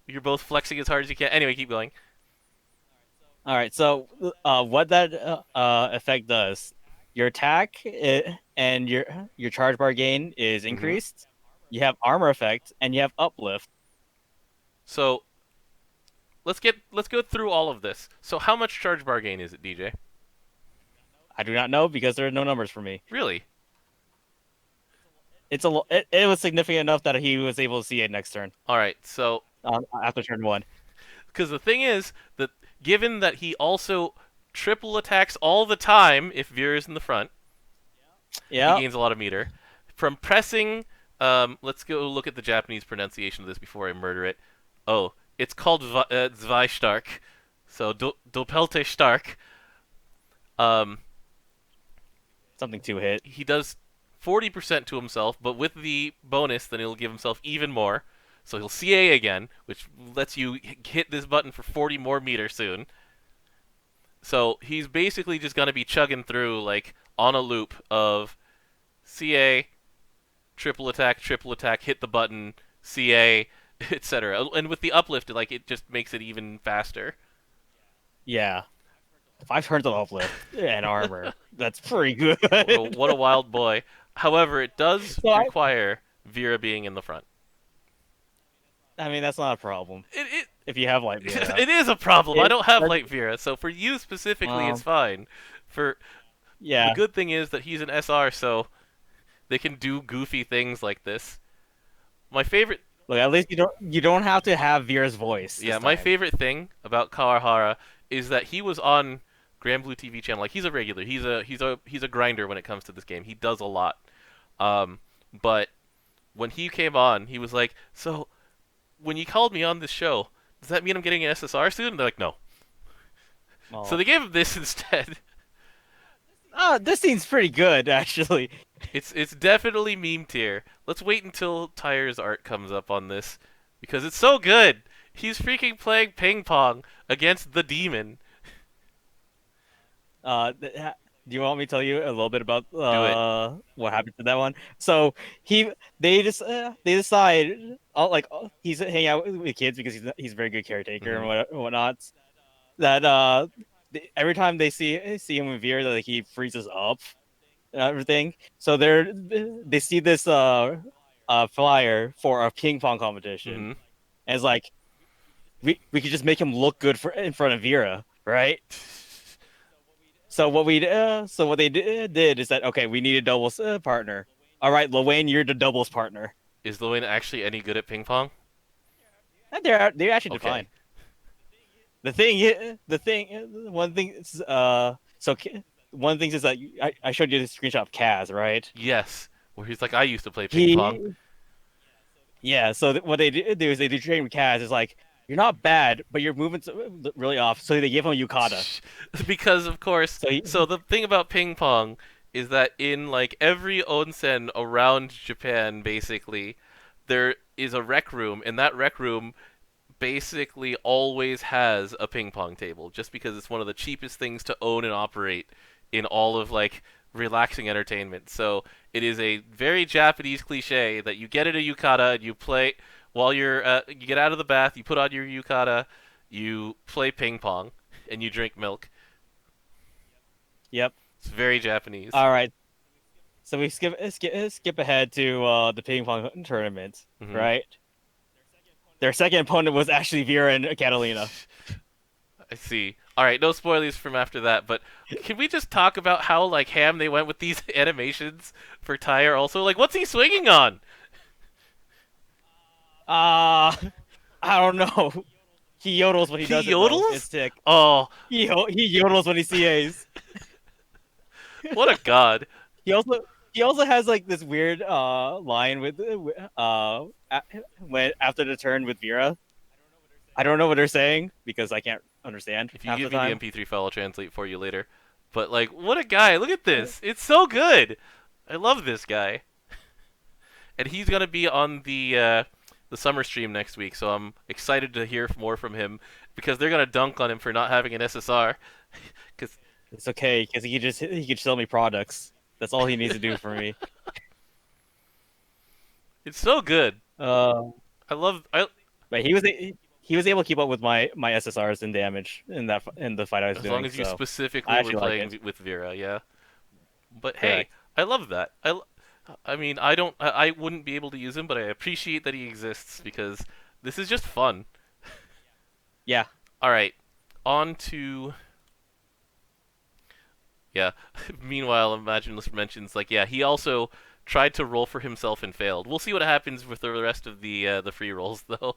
[SPEAKER 1] You're both flexing as hard as you can. Anyway, keep going.
[SPEAKER 2] All right, so what that effect does, your attack and your charge bar gain is
[SPEAKER 1] Hmm.
[SPEAKER 2] increased. You have armor effect and you have uplift.
[SPEAKER 1] So let's go through all of this. So how much charge bar gain is it, DJ?
[SPEAKER 2] I do not know because there are no numbers for me.
[SPEAKER 1] Really?
[SPEAKER 2] It was significant enough that he was able to see it next turn
[SPEAKER 1] All right. So
[SPEAKER 2] after turn 1.
[SPEAKER 1] because the thing is that given that he also triple attacks all the time if Veer is in the front, he
[SPEAKER 2] Yeah,
[SPEAKER 1] gains a lot of meter. From pressing, let's go look at the Japanese pronunciation of this before I murder it. Oh, it's called Zwei Stark. So Doppelte Stark. Um,
[SPEAKER 2] something 2-hit.
[SPEAKER 1] he does 40% to himself, but with the bonus, then he'll give himself even more. So he'll CA again, which lets you hit this button for 40 more meters soon. So he's basically just gonna be chugging through like on a loop of CA, triple attack, hit the button, CA, etc. And with the uplift, like it just makes it even faster.
[SPEAKER 2] Yeah, 5 turns of uplift and armor. That's pretty good.
[SPEAKER 1] What a wild boy. However, it does
[SPEAKER 2] So
[SPEAKER 1] require Vera being in the front.
[SPEAKER 2] I mean that's not a problem
[SPEAKER 1] It
[SPEAKER 2] if you have light Vera.
[SPEAKER 1] it is a problem. I
[SPEAKER 2] It,
[SPEAKER 1] don't have light Vera, so for you specifically, it's
[SPEAKER 2] um,
[SPEAKER 1] fine. For the
[SPEAKER 2] yeah.
[SPEAKER 1] good thing is that he's an SR, so they can do goofy things like this. My favorite
[SPEAKER 2] Look, at least you don't have to have Vera's voice
[SPEAKER 1] Yeah,
[SPEAKER 2] this
[SPEAKER 1] my
[SPEAKER 2] time.
[SPEAKER 1] favorite thing about Kawahara is that he was on Granblue TV channel. Like he's a regular. He's a grinder when it comes to this game. He does a lot. But when he came on, he was like, "So when you called me on this show, does that mean I'm getting an SSR soon?" And they're like, "No." So
[SPEAKER 2] Oh,
[SPEAKER 1] they gave him this instead.
[SPEAKER 2] this seems pretty good actually.
[SPEAKER 1] It's definitely meme tier. Let's wait until Tyre's art comes up on this because it's so good. He's freaking playing ping pong against the demon.
[SPEAKER 2] Do you want me to tell you a little bit about
[SPEAKER 1] Do it.
[SPEAKER 2] what happened to that one? So they decide he's hanging out with kids because he's a very good caretaker
[SPEAKER 1] Hmm.
[SPEAKER 2] and whatnot. That every time they see him with Veer, that like, he freezes up and everything. So they see this flyer for a ping pong competition,
[SPEAKER 1] Hmm.
[SPEAKER 2] and it's like we could just make him look good in front of Vera, right? So what they did is that okay, we need a doubles partner. All right, Lil you're the doubles partner.
[SPEAKER 1] Is Lewin actually any good at ping pong?
[SPEAKER 2] And they're actually
[SPEAKER 1] Okay.
[SPEAKER 2] fine. One thing is one of the things is that I showed you the screenshot of Kaz, right?
[SPEAKER 1] Yes. Where he's like, I used to play ping pong.
[SPEAKER 2] He Yeah. So what they do is they do training with Kaz. Is like you're not bad, but your movements really off. So they give him a Yukata.
[SPEAKER 1] Because of course.
[SPEAKER 2] So
[SPEAKER 1] So the thing about ping pong is that in like every onsen around Japan, basically, there is a rec room, and that rec room basically always has a ping pong table, just because it's one of the cheapest things to own and operate in all of like relaxing entertainment. So it is a very Japanese cliche that you get in a yukata and you play while you get out of the bath, you put on your yukata, you play ping pong, and you drink milk.
[SPEAKER 2] Yep.
[SPEAKER 1] It's very Japanese.
[SPEAKER 2] All right. So we skip ahead to the ping pong tournament,
[SPEAKER 1] Hmm.
[SPEAKER 2] right? Their second opponent was actually Vera and Catalina.
[SPEAKER 1] I see. All right, no spoilers from after that, but can we just talk about how like ham they went with these animations for Tyre? Also, like, what's he swinging on?
[SPEAKER 2] Uh I don't know. He yodels when he
[SPEAKER 1] He
[SPEAKER 2] does it though. It's
[SPEAKER 1] yodels?
[SPEAKER 2] sick.
[SPEAKER 1] Oh,
[SPEAKER 2] He yodels when he CAs.
[SPEAKER 1] what a god!
[SPEAKER 2] He also he also has like this weird line with when after the turn with Vera. I don't know what they're saying because I can't understand
[SPEAKER 1] If you
[SPEAKER 2] half the
[SPEAKER 1] give me the
[SPEAKER 2] time.
[SPEAKER 1] MP3 file, I'll translate for you later. But like, what a guy! Look at this. It's so good. I love this guy, and he's gonna be on the summer stream next week. So I'm excited to hear more from him because they're gonna dunk on him for not having an SSR. Because
[SPEAKER 2] It's okay because he could sell me products. That's all he needs to do for me.
[SPEAKER 1] it's so good.
[SPEAKER 2] Uh,
[SPEAKER 1] I love. I
[SPEAKER 2] but he was able to keep up with my SSRs and damage in the fight I was
[SPEAKER 1] As long
[SPEAKER 2] doing.
[SPEAKER 1] as you
[SPEAKER 2] So
[SPEAKER 1] specifically
[SPEAKER 2] I
[SPEAKER 1] were
[SPEAKER 2] actually like
[SPEAKER 1] playing
[SPEAKER 2] it.
[SPEAKER 1] with Vera, yeah. But hey,
[SPEAKER 2] Correct.
[SPEAKER 1] I love that. I mean, I don't, I wouldn't be able to use him, but I appreciate that he exists because this is just fun.
[SPEAKER 2] Yeah.
[SPEAKER 1] All right, on to yeah. Meanwhile, Imagineless mentions like yeah, he also tried to roll for himself and failed. We'll see what happens with the rest of the free rolls though.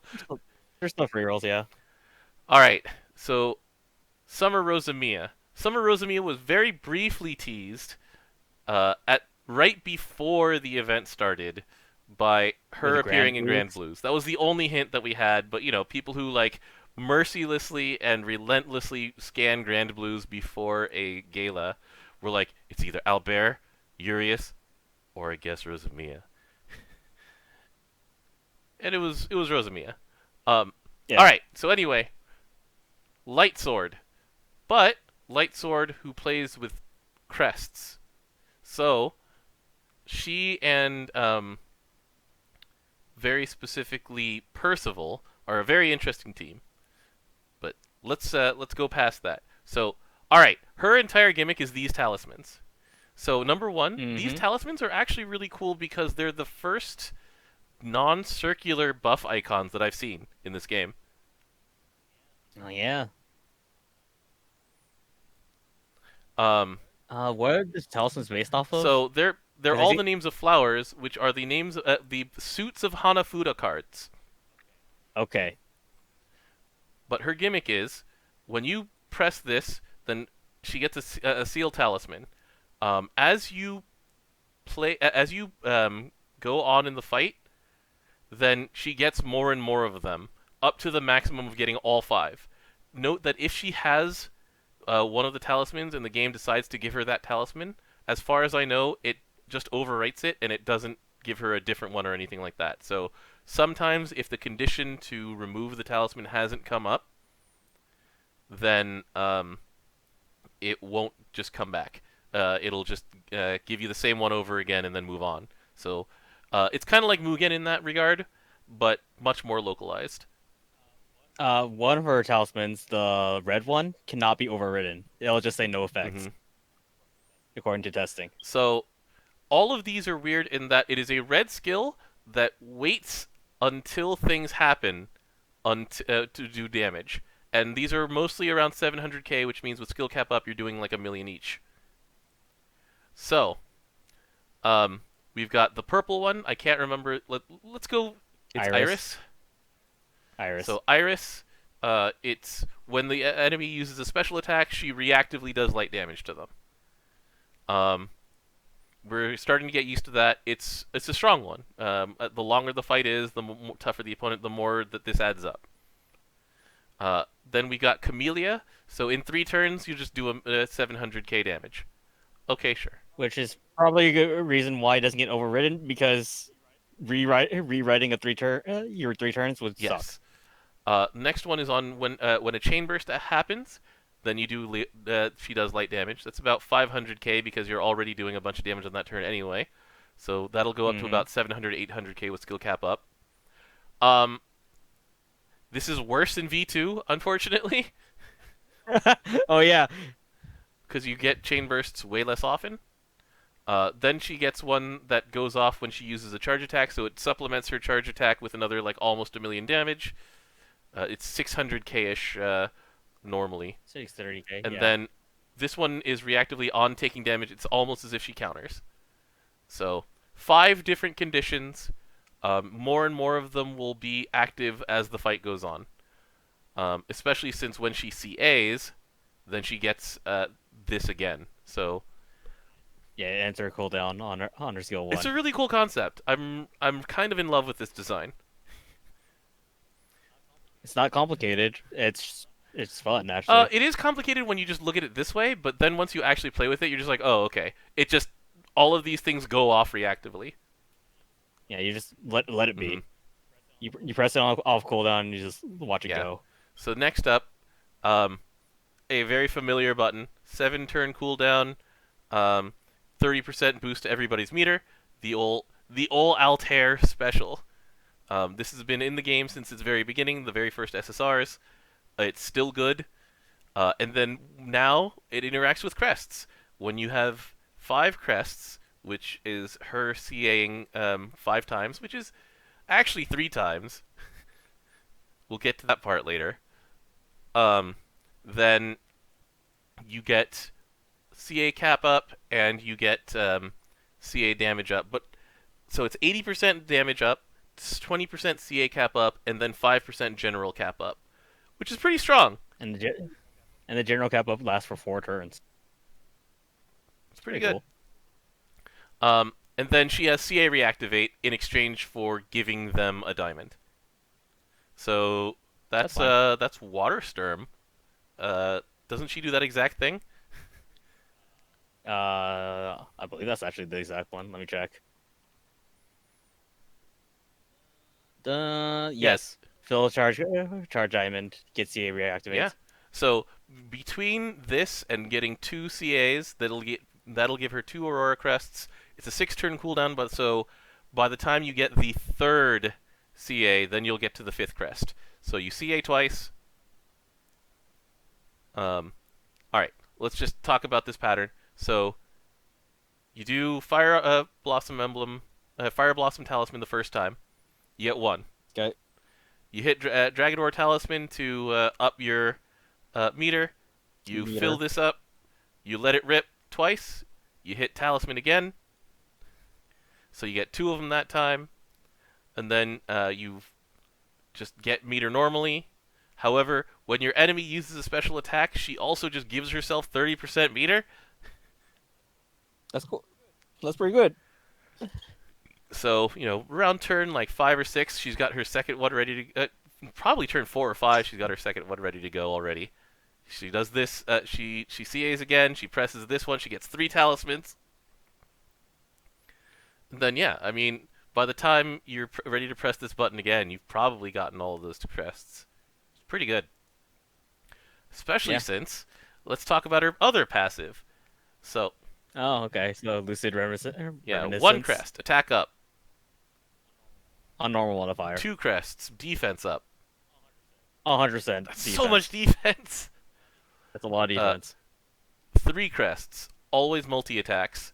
[SPEAKER 2] There's no free rolls. Yeah.
[SPEAKER 1] All right, so Summer Rosamia. Summer Rosamia was very briefly teased at right before the event started by
[SPEAKER 2] With
[SPEAKER 1] her
[SPEAKER 2] the Grand
[SPEAKER 1] appearing in Grand
[SPEAKER 2] Blues.
[SPEAKER 1] Blues. That was the only hint that we had, but you know, people who like mercilessly and relentlessly scan Grand Blues before a gala were like, it's either Albert, Urias, or I guess Rosamia. And it was Rosamia. All
[SPEAKER 2] Yeah.
[SPEAKER 1] right. So anyway, Light Sword, but Light Sword who plays with crests. So she and very specifically Percival are a very interesting team. But let's go past that. So, all right, her entire gimmick is these talismans. So number one, these
[SPEAKER 2] Mm-hmm.
[SPEAKER 1] talismans are actually really cool because they're the first non-circular buff icons that I've seen in this game.
[SPEAKER 2] Oh yeah.
[SPEAKER 1] Um,
[SPEAKER 2] What are the talismans based off of?
[SPEAKER 1] so they're
[SPEAKER 2] Because I
[SPEAKER 1] all
[SPEAKER 2] see.
[SPEAKER 1] the names of flowers, which are the names the suits of Hanafuda cards.
[SPEAKER 2] Okay.
[SPEAKER 1] But her gimmick is when you press this, then she gets a seal talisman. As you go on in the fight, then she gets more and more of them, up to the maximum of getting all five. Note that if she has one of the talismans and the game decides to give her that talisman, as far as I know, it just overwrites it and it doesn't give her a different one or anything like that. So sometimes if the condition to remove the talisman hasn't come up, then it won't just come back. It'll just give you the same one over again and then move on. So it's kind of like Mugen in that regard, but much more localized.
[SPEAKER 2] One of her talismans, the red one, cannot be overridden. It'll just say no effects,
[SPEAKER 1] Hmm.
[SPEAKER 2] according to testing.
[SPEAKER 1] So all of these are weird in that it is a red skill that waits until things happen to do damage. And these are mostly around 700k, which means with skill cap up, you're doing like a million each. So, um, we've got the purple one. I can't remember. Let's go. It's
[SPEAKER 2] Iris.
[SPEAKER 1] Iris.
[SPEAKER 2] Iris.
[SPEAKER 1] So Iris, it's when the enemy uses a special attack, she reactively does light damage to them. Um, we're starting to get used to that. It's a strong one. The longer the fight is, the tougher the opponent, the more that this adds up. Then we got Camellia. So in 3 turns, you just do a 700k damage. Okay, sure.
[SPEAKER 2] Which is probably a good reason why it doesn't get overridden because rewriting your 3 turns would suck.
[SPEAKER 1] Yes. Next one is on when a chain burst happens. then she does light damage. That's about 500k because you're already doing a bunch of damage on that turn anyway. So that'll go up to
[SPEAKER 2] Mm-hmm.
[SPEAKER 1] about 700, 800k with skill cap up. Um, this is worse than V2, unfortunately,
[SPEAKER 2] Oh yeah.
[SPEAKER 1] because you get chain bursts way less often. Then she gets one that goes off when she uses a charge attack, so it supplements her charge attack with another like almost a million damage. It's 600k ish normally,
[SPEAKER 2] 630K.
[SPEAKER 1] and
[SPEAKER 2] Yeah.
[SPEAKER 1] then this one is reactively on taking damage. It's almost as if she counters. So 5 different conditions. More and more of them will be active as the fight goes on. Especially since when she CAs, then she gets this again. So
[SPEAKER 2] Yeah, it ends her cooldown on her skill
[SPEAKER 1] it's
[SPEAKER 2] one.
[SPEAKER 1] a really cool concept. I'm kind of in love with this design.
[SPEAKER 2] It's not complicated. It's fun actually.
[SPEAKER 1] It is complicated when you just look at it this way, but then once you actually play with it, you're just like, oh, okay. It just all of these things go off reactively.
[SPEAKER 2] Yeah, you just let it
[SPEAKER 1] Mhm.
[SPEAKER 2] be. You press it off cooldown and you just watch it
[SPEAKER 1] Yeah.
[SPEAKER 2] go.
[SPEAKER 1] So next up, um, a very familiar button, 7 turn cooldown, um, 30% boost to everybody's meter. The ol Altair special. This has been in the game since its very beginning, the very first SSRs. It's still good. And then now it interacts with crests. When you have 5 crests, which is her CAing 5 times, which is actually 3 times. We'll get to that part later. Um, then you get CA cap up and you get CA damage up. But so it's 80% damage up, 20% CA cap up, and then 5% general cap up, which is pretty strong.
[SPEAKER 2] And the general cap up lasts for 4 turns.
[SPEAKER 1] It's
[SPEAKER 2] It's
[SPEAKER 1] pretty
[SPEAKER 2] pretty
[SPEAKER 1] good.
[SPEAKER 2] cool.
[SPEAKER 1] And then she has CA reactivate in exchange for giving them a diamond. So
[SPEAKER 2] That's fine.
[SPEAKER 1] that's Waterstorm. Doesn't she do that exact thing?
[SPEAKER 2] I believe that's actually the exact one. Let me check.
[SPEAKER 1] Yeah,
[SPEAKER 2] Yes. Fill charge diamond, get CA
[SPEAKER 1] yeah.
[SPEAKER 2] reactivate.
[SPEAKER 1] So between this and getting 2 CAs, that'll give her 2 Aurora crests. It's a 6 turn cooldown, but so by the time you get the third CA, then you'll get to the 5th crest. So you CA twice. All right, let's just talk about this pattern. So you do Fire Blossom Emblem, Fire Blossom Talisman the first time. You get 1.
[SPEAKER 2] Okay.
[SPEAKER 1] You hit Dragonor Talisman to up your meter. You fill
[SPEAKER 2] Meter.
[SPEAKER 1] this up. You let it rip twice. You hit Talisman again. So you get 2 of them that time. And then you just get meter normally. However, when your enemy uses a special attack, she also just gives herself 30% meter.
[SPEAKER 2] That's cool. That's pretty good.
[SPEAKER 1] So, around turn like 5 or 6, she's got her second one ready to probably turn 4 or 5, she's got her second one ready to go already. She does this, she CAs again, she presses this one, she gets 3 talismans. And then, yeah, I mean, by the time you're ready to press this button again, you've probably gotten all of those crests. It's pretty good. Especially
[SPEAKER 2] Yeah.
[SPEAKER 1] since, let's talk about her other passive. So,
[SPEAKER 2] Oh, okay. So lucid
[SPEAKER 1] yeah,
[SPEAKER 2] reminiscence
[SPEAKER 1] 1 crest, attack up.
[SPEAKER 2] on normal modifier.
[SPEAKER 1] 2 crests, defense up.
[SPEAKER 2] 100%
[SPEAKER 1] That's
[SPEAKER 2] defense.
[SPEAKER 1] so much defense.
[SPEAKER 2] That's a lot of defense.
[SPEAKER 1] 3 crests, always multi-attacks.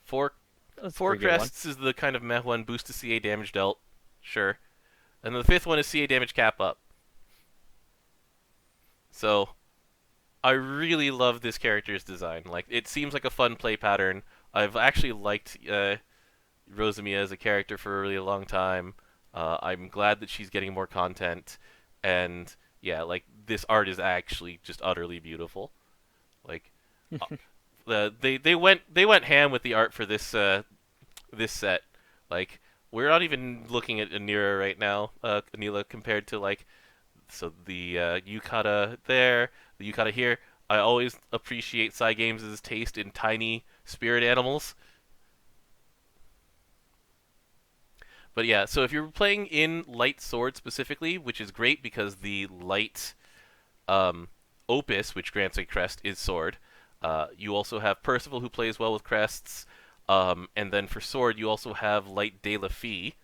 [SPEAKER 1] 4
[SPEAKER 2] That's a
[SPEAKER 1] 4
[SPEAKER 2] pretty good one.
[SPEAKER 1] crests is the kind of meh one, boost to CA damage dealt. Sure. And the 5th one is CA damage cap up. So, I really love this character's design. Like, it seems like a fun play pattern. I've actually liked Rosamia as a character for a really long time. I'm glad that she's getting more content, and yeah, like this art is actually just utterly beautiful. Like, they went ham with the art for this set. Like, we're not even looking at Anira right now, Anila, compared to like the Yukata there, the Yukata here. I always appreciate Cygames' taste in tiny spirit animals. But yeah, so if you're playing in light sword specifically, which is great because the light Um, Opus, which grants a crest, is sword. You also have Percival, who plays well with crests. And then for sword, you also have Light de la Fee.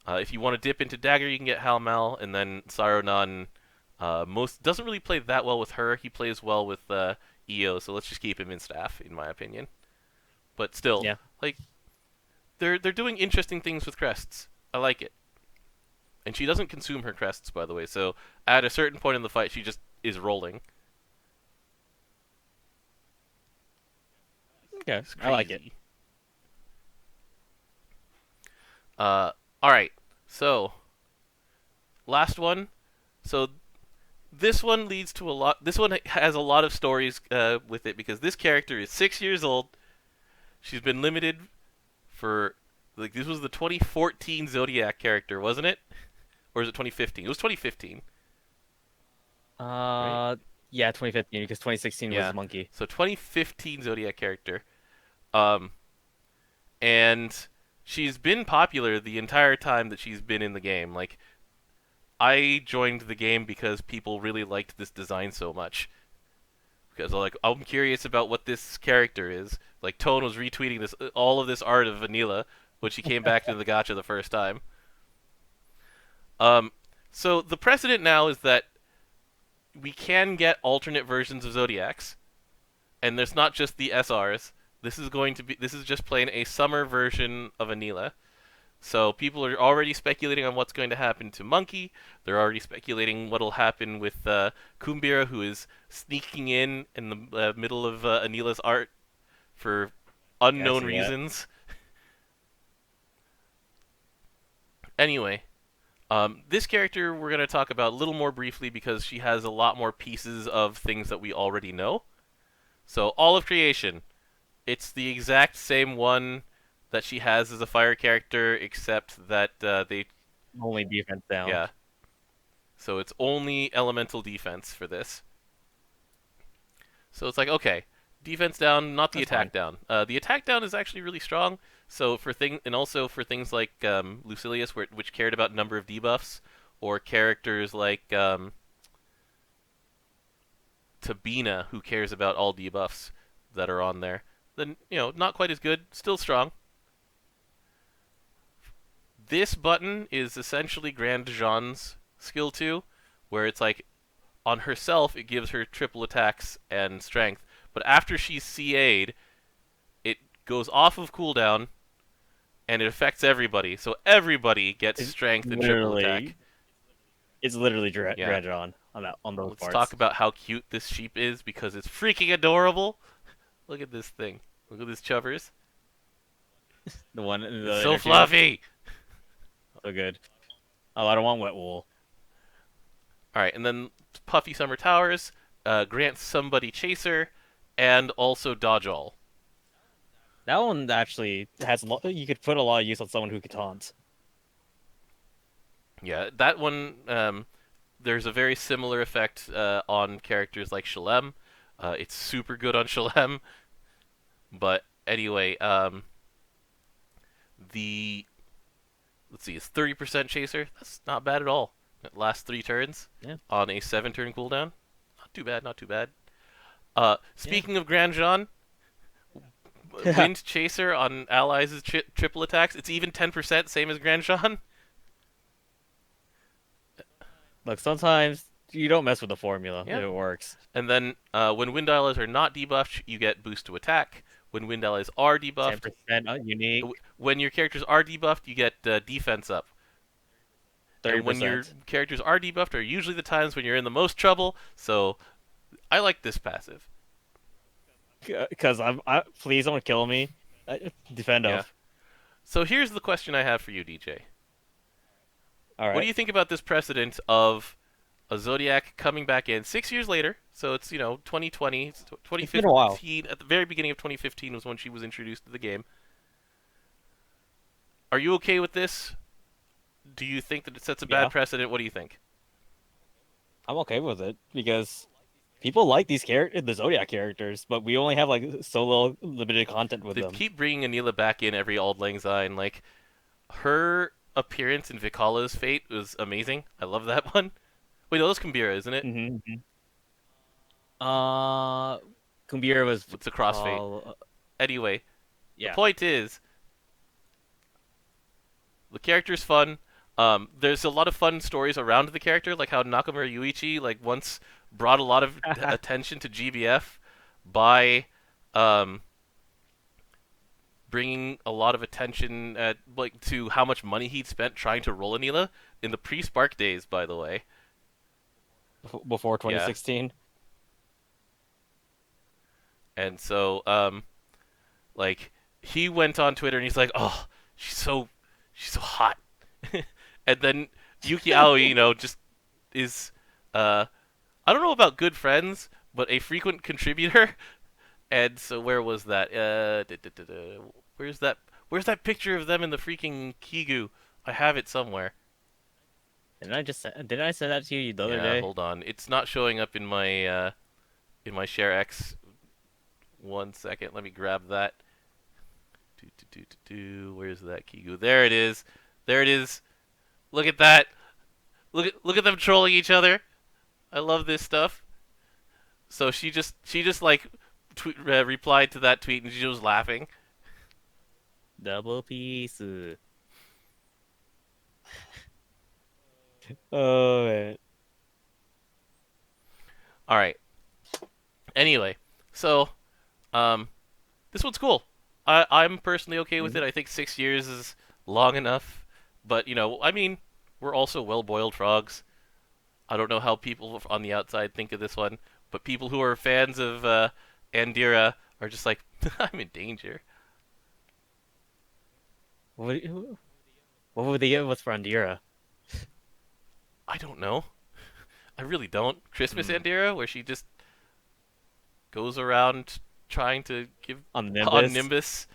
[SPEAKER 1] If you want to dip into dagger, you can get Halmal, and then Sarunan most doesn't really play that well with her. He plays well with EO, so let's just keep him in staff, in my opinion. But still,
[SPEAKER 2] Yeah.
[SPEAKER 1] like they're doing interesting things with crests. I like it. And she doesn't consume her crests, by the way. So at a certain point in the fight, she just is rolling.
[SPEAKER 2] Okay,
[SPEAKER 1] It's
[SPEAKER 2] I like it.
[SPEAKER 1] crazy. All right. So last one. So this one leads to a lot. This one has a lot of stories with it because this character is 6 years old. She's been limited for like this was the 2014 Zodiac character, wasn't it? Or is it 2015? It was 2015, right?
[SPEAKER 2] Yeah, 2015 because 2016
[SPEAKER 1] Yeah.
[SPEAKER 2] was Monkey.
[SPEAKER 1] So 2015 Zodiac character. Um, and she's been popular the entire time that she's been in the game. Like I joined the game because people really liked this design so much. Because like I'm curious about what this character is. Like Tone was retweeting this all of this art of Vanilla when she came back to the gacha the first time. Um, so the precedent now is that we can get alternate versions of Zodiacs, and there's not just the SRs. This is just plain a summer version of Anila. So people are already speculating on what's going to happen to Monkey. They're already speculating what'll happen with Kumbira, who is sneaking in the middle of Anila's art for
[SPEAKER 2] Yeah, I
[SPEAKER 1] unknown
[SPEAKER 2] see that.
[SPEAKER 1] reasons. Anyway, this character we're going to talk about a little more briefly because she has a lot more pieces of things that we already know. So, All of Creation. It's the exact same one that she has as a fire character, except that they...
[SPEAKER 2] Only defense down.
[SPEAKER 1] Yeah. So it's only elemental defense for this. So it's like, okay, defense down, not the
[SPEAKER 2] That's
[SPEAKER 1] attack
[SPEAKER 2] fine.
[SPEAKER 1] down. The attack down is actually really strong. So and also for things like Lucilius, which cared about number of debuffs, or characters like Tabina, who cares about all debuffs that are on there. Then not quite as good, still strong. This button is essentially Grand Jean's skill 2, where it's like on herself it gives her triple attacks and strength, but after she's CA'd, it goes off of cooldown and it affects everybody. So everybody gets
[SPEAKER 2] It's
[SPEAKER 1] strength and triple attack.
[SPEAKER 2] literally, it's literally
[SPEAKER 1] Yeah.
[SPEAKER 2] Dredge on those
[SPEAKER 1] Let's
[SPEAKER 2] parts.
[SPEAKER 1] talk about how cute this sheep is because it's freaking adorable. Look at this thing. Look at this chubbers.
[SPEAKER 2] The one in the
[SPEAKER 1] It's so
[SPEAKER 2] inner tube.
[SPEAKER 1] fluffy.
[SPEAKER 2] So good. Oh, I don't want wet wool.
[SPEAKER 1] All right, and then Puffy Summer Towers grants somebody Chaser and also Dodge All.
[SPEAKER 2] That one actually has you could put a lot of use on someone who could taunt.
[SPEAKER 1] Yeah, that one, there's a very similar effect on characters like Shalem. It's super good on Shalem. But anyway, let's see, it's 30% Chaser. That's not bad at all. It lasts 3 turns
[SPEAKER 2] Yeah.
[SPEAKER 1] on a 7-turn cooldown. Not too bad, not too bad. Speaking of Grand Jean, Wind Chaser on allies' triple attacks. It's even 10%, same as Grand Jean.
[SPEAKER 2] Look, sometimes you don't mess with the formula
[SPEAKER 1] Yeah.
[SPEAKER 2] if it works.
[SPEAKER 1] And then when Wind allies are not debuffed, you get boost to attack. When Wind allies are debuffed,
[SPEAKER 2] 10% unique.
[SPEAKER 1] when your characters are debuffed, you get defense up.
[SPEAKER 2] 30%.
[SPEAKER 1] And when your characters are debuffed are usually the times when you're in the most trouble. So I like this passive.
[SPEAKER 2] Because please don't kill me. Defend
[SPEAKER 1] Yeah.
[SPEAKER 2] off.
[SPEAKER 1] So here's the question I have for you, DJ.
[SPEAKER 2] All right.
[SPEAKER 1] What do you think about this precedent of a Zodiac coming back in 6 years later? So it's 2020, 2015.
[SPEAKER 2] been a while.
[SPEAKER 1] At the very beginning of 2015 was when she was introduced to the game. Are you okay with this? Do you think that it sets a
[SPEAKER 2] Yeah.
[SPEAKER 1] bad precedent? What do you think?
[SPEAKER 2] I'm okay with it because people like these the Zodiac characters, but we only have like so little limited content with
[SPEAKER 1] They
[SPEAKER 2] them.
[SPEAKER 1] keep bringing Anila back in every Auld Lang Syne. Like her appearance in Vikala's Fate was amazing. I love that one. Wait, no, that's Kumbira, isn't it?
[SPEAKER 2] Mm-hmm. Uh, Kumbira was
[SPEAKER 1] It's a crossfade. Anyway, the
[SPEAKER 2] yeah.
[SPEAKER 1] point is, the character's fun. There's a lot of fun stories around the character, like how Nakamura Yuichi like once brought a lot of attention to GBF by um, bringing a lot of attention at like to how much money he'd spent trying to roll Anila in the pre-Spark days, by the way.
[SPEAKER 2] Before
[SPEAKER 1] Yeah,
[SPEAKER 2] 2016.
[SPEAKER 1] and so like he went on Twitter and he's like, "Oh, she's so hot," and then Yuki Aoi, just is I don't know about good friends, but a frequent contributor. And so where was that? Where's that? Where's that picture of them in the freaking Kigu? I have it somewhere.
[SPEAKER 2] Did I send that to you the other
[SPEAKER 1] Yeah,
[SPEAKER 2] day?
[SPEAKER 1] hold on. It's not showing up in my Share X. 1 second. Let me grab that. Where's that Kigu? There it is. There it is. Look at that. Look at them trolling each other. I love this stuff. So she just like replied to that tweet and she was laughing.
[SPEAKER 2] Double piece. Oh man.
[SPEAKER 1] All right. Anyway, so this one's cool. I'm personally okay with it. I think 6 years is long enough, but I mean, we're also well-boiled frogs. I don't know how people on the outside think of this one, but people who are fans of Andira are just like, I'm in danger.
[SPEAKER 2] What, what would they give us for Andira?
[SPEAKER 1] I don't know. I really don't. Christmas Andira, where she just goes around trying to give
[SPEAKER 2] On
[SPEAKER 1] on
[SPEAKER 2] Nimbus?
[SPEAKER 1] Nimbus,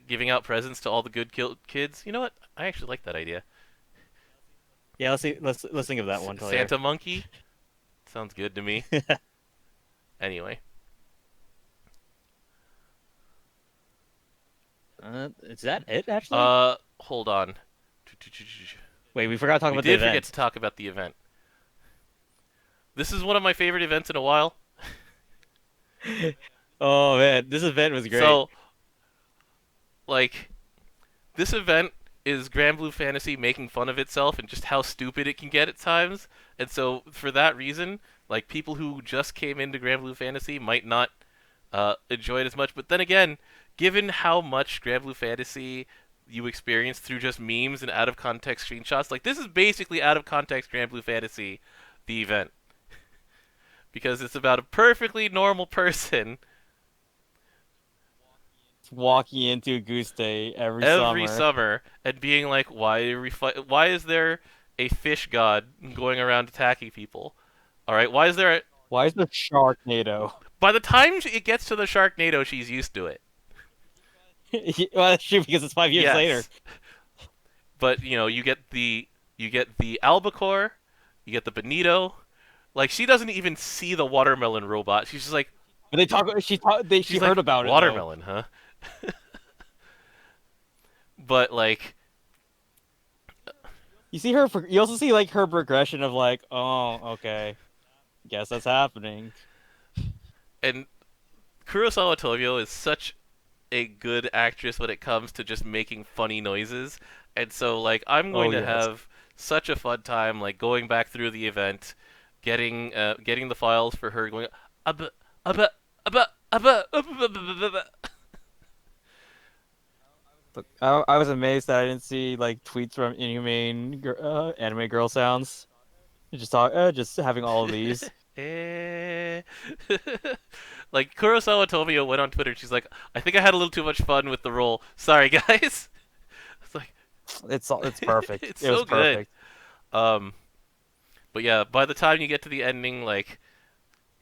[SPEAKER 1] giving out presents to all the good kids. You know what? I actually like that idea.
[SPEAKER 2] Yeah, let's see. Let's think of that one later.
[SPEAKER 1] Santa Monkey sounds good to me. Anyway,
[SPEAKER 2] Is that it actually?
[SPEAKER 1] hold on.
[SPEAKER 2] Wait, we forgot to talk
[SPEAKER 1] We
[SPEAKER 2] about the
[SPEAKER 1] did forget
[SPEAKER 2] event.
[SPEAKER 1] to talk about the event. This is one of my favorite events in a while.
[SPEAKER 2] Oh man, this event was great.
[SPEAKER 1] So, like, this event is Granblue Fantasy making fun of itself and just how stupid it can get at times. And so, for that reason, like, people who just came into Granblue Fantasy might not enjoy it as much. But then again, given how much Granblue Fantasy you experience through just memes and out of context screenshots, like, this is basically out of context Granblue Fantasy, the event. Because it's about a perfectly normal person
[SPEAKER 2] Walking into Auguste every
[SPEAKER 1] every
[SPEAKER 2] summer.
[SPEAKER 1] summer and being like, why is there a fish god going around attacking people? All right, why is there?
[SPEAKER 2] Why is the Sharknado?
[SPEAKER 1] By the time it gets to the Sharknado, she's used to it.
[SPEAKER 2] Well, that's true because it's 5 years later.
[SPEAKER 1] Yes, but you get the albacore, you get the bonito. Like she doesn't even see the watermelon robot. She's just like
[SPEAKER 2] But they talk. She
[SPEAKER 1] she's like
[SPEAKER 2] heard about it though.
[SPEAKER 1] watermelon, huh? But like
[SPEAKER 2] You see her. You also see like her progression of like, oh, okay, guess that's happening.
[SPEAKER 1] and Kurosawa Tobio is such a good actress when it comes to just making funny noises. And so like I'm
[SPEAKER 2] Oh
[SPEAKER 1] going to
[SPEAKER 2] yes.
[SPEAKER 1] have such a fun time like going back through the event, getting the files for her going up up up up.
[SPEAKER 2] Look, I was amazed that I didn't see like tweets from Inhumane anime girl sounds. Just having all of these.
[SPEAKER 1] Eh. Like Kurosawa Tomio went on Twitter. She's like, I think I had a little too much fun with the role. Sorry, guys. It's like
[SPEAKER 2] It's perfect.
[SPEAKER 1] it's
[SPEAKER 2] It was
[SPEAKER 1] so good.
[SPEAKER 2] perfect.
[SPEAKER 1] Um, but yeah, by the time you get to the ending, like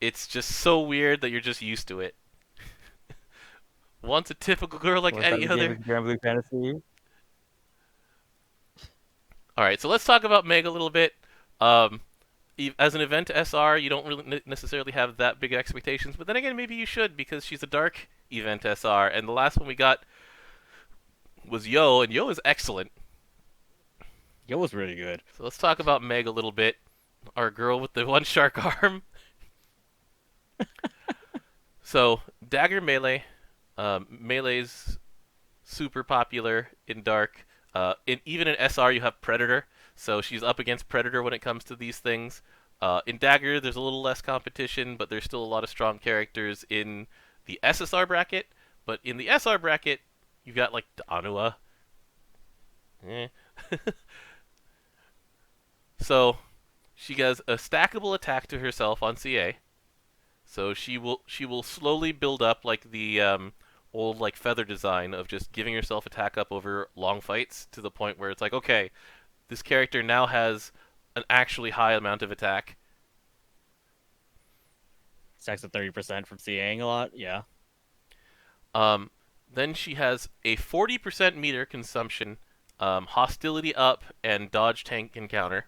[SPEAKER 1] it's just so weird that you're just used to it. Once a typical girl like
[SPEAKER 2] Was that
[SPEAKER 1] any
[SPEAKER 2] the game
[SPEAKER 1] other.
[SPEAKER 2] of Granblue Fantasy?
[SPEAKER 1] All right, so let's talk about Meg a little bit. Um, as an event SR, you don't really necessarily have that big expectations, but then again, maybe you should because she's a dark event SR, and the last one we got was Yo, and Yo is excellent.
[SPEAKER 2] It was really good.
[SPEAKER 1] So let's talk about Meg a little bit. Our girl with the one shark arm. So dagger melee, melee's super popular in Dark. Even in SR, you have Predator, so she's up against Predator when it comes to these things. In Dagger, there's a little less competition, but there's still a lot of strong characters in the SSR bracket. But in the SR bracket, you've got like Anua. Eh. So she has a stackable attack to herself on CA. So she will slowly build up like the old like feather design of just giving herself attack up over long fights to the point where it's like, okay, this character now has an actually high amount of attack.
[SPEAKER 2] Stacks at 30% from CAing a lot. Yeah.
[SPEAKER 1] Um, then she has a 40% meter consumption, hostility up, and dodge tank encounter.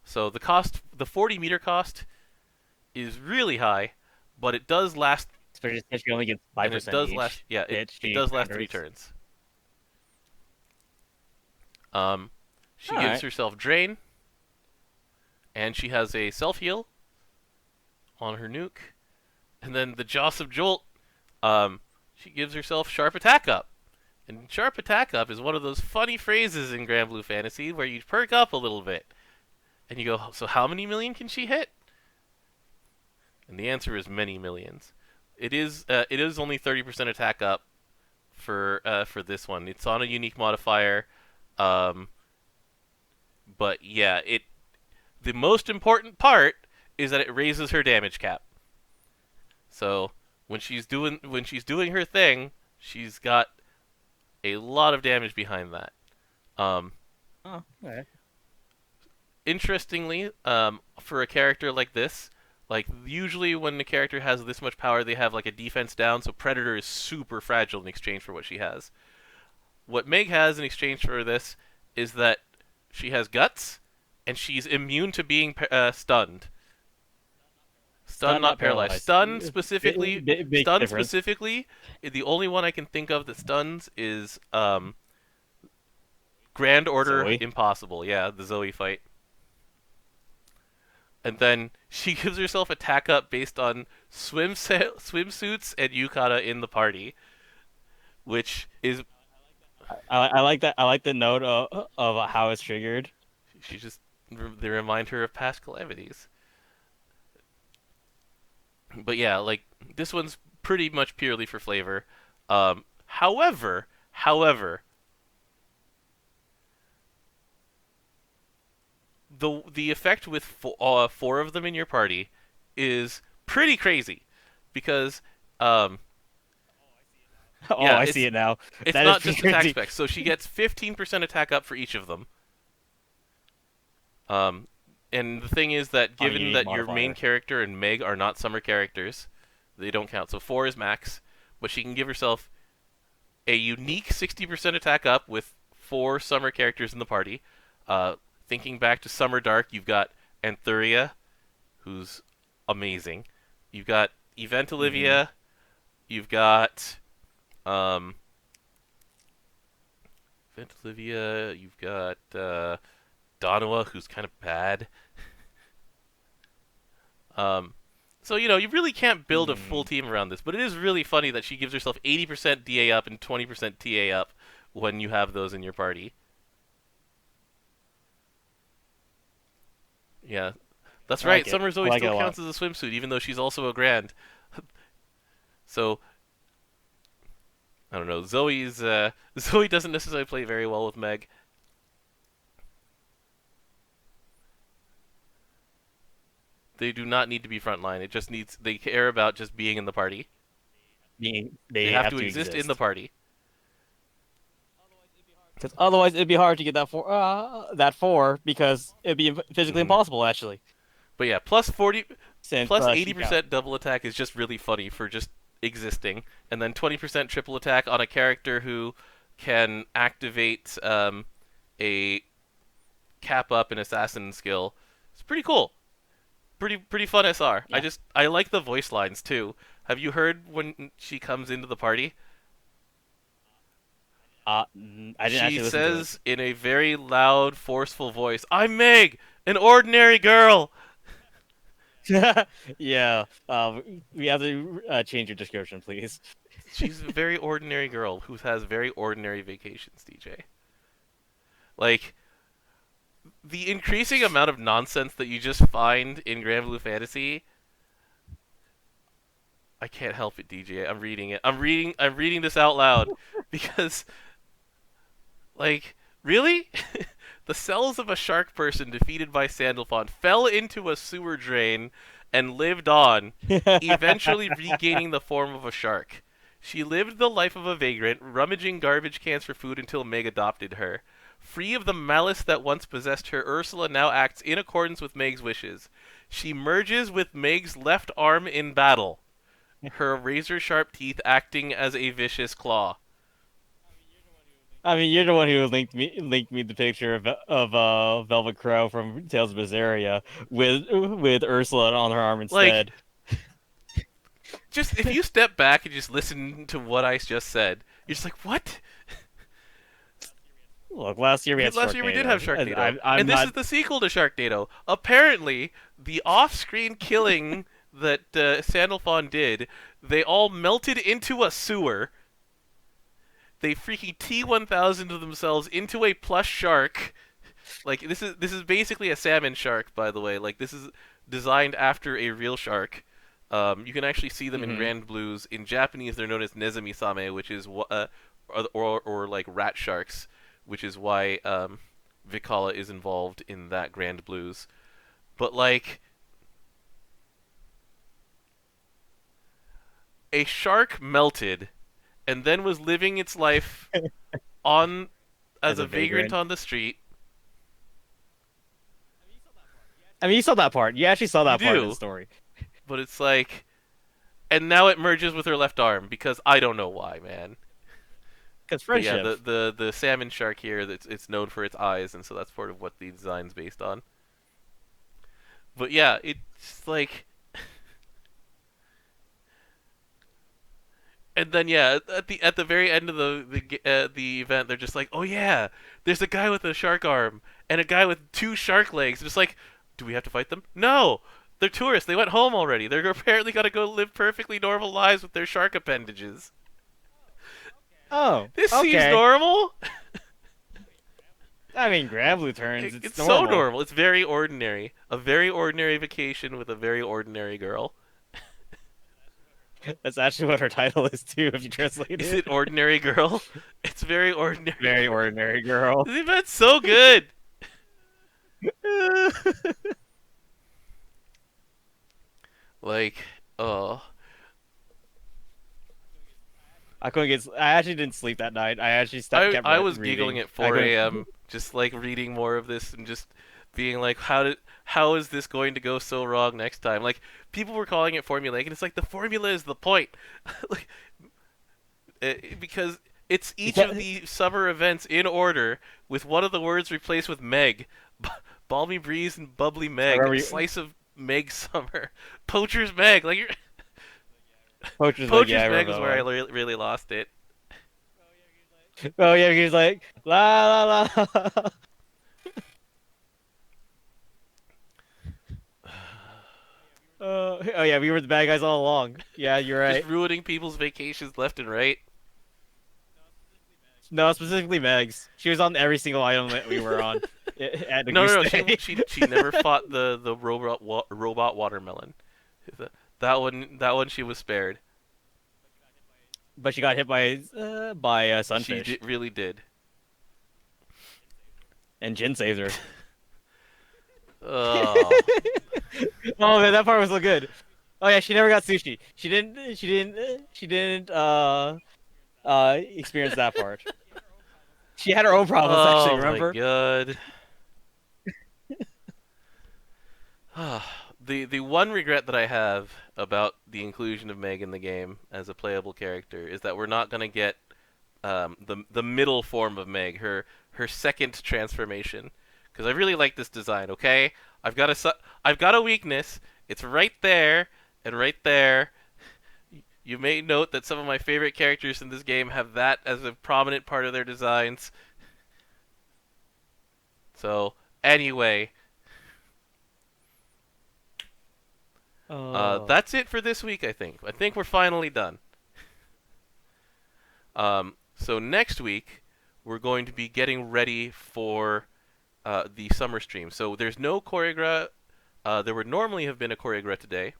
[SPEAKER 1] So the 40 meter cost is really high, but it does last,
[SPEAKER 2] Especially if she only gets
[SPEAKER 1] and it
[SPEAKER 2] 5%
[SPEAKER 1] does
[SPEAKER 2] each
[SPEAKER 1] last, yeah,
[SPEAKER 2] hit.
[SPEAKER 1] it
[SPEAKER 2] She
[SPEAKER 1] does last
[SPEAKER 2] encounters.
[SPEAKER 1] 3 turns. Um, she
[SPEAKER 2] All
[SPEAKER 1] gives
[SPEAKER 2] right.
[SPEAKER 1] herself drain, and she has a self heal on her nuke, and then the Joss of Jolt. Um, she gives herself sharp attack up. And sharp attack up is one of those funny phrases in Granblue Fantasy where you perk up a little bit. And you go, so how many million can she hit? And the answer is many millions. It is only 30% attack up for this one. It's on a unique modifier. Um, but yeah, the most important part is that it raises her damage cap. So when she's doing her thing, she's got a lot of damage behind that. Um,
[SPEAKER 2] Oh, okay.
[SPEAKER 1] Interestingly, for a character like this, like usually when the character has this much power, they have like a defense down, so Predator is super fragile in exchange for what she has. What Meg has in exchange for this is that she has guts, and she's immune to being stunned. Stunned,
[SPEAKER 2] Stunned,
[SPEAKER 1] not
[SPEAKER 2] not
[SPEAKER 1] paralyzed.
[SPEAKER 2] paralyzed.
[SPEAKER 1] Stunned specifically.
[SPEAKER 2] Big
[SPEAKER 1] Stunned
[SPEAKER 2] difference.
[SPEAKER 1] specifically. The only one I can think of that stuns is Grand Order
[SPEAKER 2] Zoe.
[SPEAKER 1] Impossible. Yeah, the Zoe fight. And then she gives herself attack up based on swimsuits and yukata in the party, which is
[SPEAKER 2] I like that. I like the note of how it's triggered.
[SPEAKER 1] she just they remind her of past calamities. But yeah, like this one's pretty much purely for flavor. However, the effect with four of them in your party is pretty crazy because
[SPEAKER 2] Oh,
[SPEAKER 1] yeah,
[SPEAKER 2] I
[SPEAKER 1] it's
[SPEAKER 2] see it now.
[SPEAKER 1] it's
[SPEAKER 2] That is
[SPEAKER 1] not
[SPEAKER 2] pretty
[SPEAKER 1] just attack
[SPEAKER 2] crazy.
[SPEAKER 1] specs. So she gets 15% attack up for each of them. Um, and the thing is that
[SPEAKER 2] On a
[SPEAKER 1] given
[SPEAKER 2] unique
[SPEAKER 1] that your main
[SPEAKER 2] modifier.
[SPEAKER 1] character and Meg are not summer characters, they don't count. So 4 is max, but she can give herself a unique 60% attack up with 4 summer characters in the party. Thinking back to Summer Dark, you've got Anthuria, who's amazing. You've got Event
[SPEAKER 2] Hmm.
[SPEAKER 1] Olivia. You've got um, Event Olivia. You've got Donoa, who's kind of bad. Um, so you really can't build a full
[SPEAKER 2] Hmm.
[SPEAKER 1] team around this, but it is really funny that she gives herself 80% DA up and 20% TA up when you have those in your party. Yeah, that's
[SPEAKER 2] I
[SPEAKER 1] right.
[SPEAKER 2] like it.
[SPEAKER 1] Summer
[SPEAKER 2] I
[SPEAKER 1] Zoe
[SPEAKER 2] like it
[SPEAKER 1] still
[SPEAKER 2] a lot.
[SPEAKER 1] counts as a swimsuit, even though she's also a grand. So I don't know. Zoe doesn't necessarily play very well with Meg. They do not need to be frontline. It just needs they care about just being in the party. They
[SPEAKER 2] They
[SPEAKER 1] have
[SPEAKER 2] have
[SPEAKER 1] to
[SPEAKER 2] to
[SPEAKER 1] exist in the
[SPEAKER 2] exist.
[SPEAKER 1] party.
[SPEAKER 2] Because otherwise, it'd be hard to get that four because it'd be physically
[SPEAKER 1] Hmm.
[SPEAKER 2] impossible actually.
[SPEAKER 1] But yeah, plus 40,
[SPEAKER 2] Since
[SPEAKER 1] plus
[SPEAKER 2] she count.
[SPEAKER 1] 80% double attack is just really funny for just existing, and then 20% triple attack on a character who can activate a cap up an assassin skill. It's pretty cool. Pretty fun SR.
[SPEAKER 2] Yeah.
[SPEAKER 1] I like the voice lines too. Have you heard when she comes into the party?
[SPEAKER 2] I didn't
[SPEAKER 1] She
[SPEAKER 2] actually listen to it.
[SPEAKER 1] says in a very loud, forceful voice, "I'm Meg, an ordinary girl."
[SPEAKER 2] Yeah. We have to change your description, please.
[SPEAKER 1] She's a very ordinary girl who has very ordinary vacations, DJ. Like, the increasing amount of nonsense that you just find in Granblue Fantasy, I can't help it, DJ. I'm reading it. I'm reading this out loud because like, really? The cells of a shark person defeated by Sandalphon fell into a sewer drain and lived on, eventually regaining the form of a shark. She lived the life of a vagrant, rummaging garbage cans for food until Meg adopted her. Free of the malice that once possessed her, Ursula now acts in accordance with Meg's wishes. She merges with Meg's left arm in battle, her razor-sharp teeth acting as a vicious claw.
[SPEAKER 2] I mean, you're the one who linked me the picture of Velvet Crow from Tales of Berseria with Ursula on her arm
[SPEAKER 1] Like,
[SPEAKER 2] instead.
[SPEAKER 1] just if you step back and just listen to what I just said, you're just like, what?
[SPEAKER 2] Look, last year we had
[SPEAKER 1] Last year we did
[SPEAKER 2] Sharknado.
[SPEAKER 1] have Sharknado,
[SPEAKER 2] I'm
[SPEAKER 1] and this
[SPEAKER 2] not.
[SPEAKER 1] is the sequel to Sharknado. Apparently, the off-screen killing that Sandalphon did, they all melted into a sewer. They freaking T1000 of themselves into a plush shark. Like, this is basically a salmon shark, by the way. Like, this is designed after a real shark. You can actually see them in
[SPEAKER 2] Mhm.
[SPEAKER 1] Granblues. In Japanese, they're known as Nezumi-same, which is or like rat sharks, which is why Vicala is involved in that Granblues. But like, a shark melted and then was living its life on as
[SPEAKER 2] As
[SPEAKER 1] a
[SPEAKER 2] a
[SPEAKER 1] vagrant
[SPEAKER 2] vagrant.
[SPEAKER 1] on the street.
[SPEAKER 2] I mean, you saw that part. You actually saw
[SPEAKER 1] You
[SPEAKER 2] that part of the
[SPEAKER 1] do,
[SPEAKER 2] story.
[SPEAKER 1] but it's like, and now it merges with her left arm because I don't know why, man.
[SPEAKER 2] Because
[SPEAKER 1] But yeah,
[SPEAKER 2] friendship.
[SPEAKER 1] the salmon shark here, it's known for its eyes, and so that's part of what the design's based on. But yeah, it's like, and then yeah, at the very end of the event, they're just like, oh yeah, there's a guy with a shark arm and a guy with two shark legs. Just like, do we have to fight them? No, they're tourists. They went home already. They're apparently gonna go live perfectly normal lives with their shark appendages.
[SPEAKER 2] Oh,
[SPEAKER 1] This seems
[SPEAKER 2] okay.
[SPEAKER 1] normal.
[SPEAKER 2] I mean, Granblue turns. It's
[SPEAKER 1] It's so
[SPEAKER 2] normal.
[SPEAKER 1] normal. It's very ordinary. A very ordinary vacation with a very ordinary girl.
[SPEAKER 2] That's actually what her title is too, if you translate
[SPEAKER 1] Is
[SPEAKER 2] it.
[SPEAKER 1] it ordinary girl? It's very ordinary
[SPEAKER 2] Very
[SPEAKER 1] girl.
[SPEAKER 2] ordinary girl.
[SPEAKER 1] This event's so good. Like, oh,
[SPEAKER 2] I couldn't get. I actually didn't sleep that night. I actually kept
[SPEAKER 1] I was giggling
[SPEAKER 2] reading.
[SPEAKER 1] at
[SPEAKER 2] I
[SPEAKER 1] 4
[SPEAKER 2] couldn't.
[SPEAKER 1] a.m. just like reading more of this and just being like, how is this going to go so wrong next time? Like, people were calling it formulaic, and it's like the formula is the point. Like, because it's
[SPEAKER 2] You
[SPEAKER 1] each of
[SPEAKER 2] can't.
[SPEAKER 1] the summer events in order with one of the words replaced with Meg. Balmy breeze and bubbly
[SPEAKER 2] I
[SPEAKER 1] Meg.
[SPEAKER 2] remember
[SPEAKER 1] Slice of Meg summer. Poacher's Meg. Like,
[SPEAKER 2] Poacher's like, yeah,
[SPEAKER 1] Poacher's
[SPEAKER 2] I
[SPEAKER 1] Meg
[SPEAKER 2] remember
[SPEAKER 1] was
[SPEAKER 2] that
[SPEAKER 1] where I
[SPEAKER 2] one.
[SPEAKER 1] really lost it.
[SPEAKER 2] Oh yeah, he was like la la la. Oh yeah, we were the bad guys all along. Yeah, you're
[SPEAKER 1] Just
[SPEAKER 2] right.
[SPEAKER 1] ruining people's vacations left and right.
[SPEAKER 2] No, specifically Megs. She was on every single item that we were on at the
[SPEAKER 1] No,
[SPEAKER 2] goose
[SPEAKER 1] no, no.
[SPEAKER 2] day.
[SPEAKER 1] She never fought the robot watermelon. That one she was spared.
[SPEAKER 2] But she got hit by a sunfish,
[SPEAKER 1] Really did.
[SPEAKER 2] and Jin saved her.
[SPEAKER 1] Oh,
[SPEAKER 2] Oh man, that part was so good. Oh yeah, she never got sushi. She didn't experience that part. She had her own problems actually,
[SPEAKER 1] oh my
[SPEAKER 2] remember?
[SPEAKER 1] god. The one regret that I have about the inclusion of Meg in the game as a playable character is that we're not gonna get the middle form of Meg, her second transformation, because I really like this design. Okay, I've got a weakness. It's right there and right there. You may note that some of my favorite characters in this game have that as a prominent part of their designs. So anyway,
[SPEAKER 2] Oh,
[SPEAKER 1] That's it for this week, I think. I think we're finally done. So next week, we're going to be getting ready for the summer stream. So there's no choreograph. There would normally have been a choreograph today,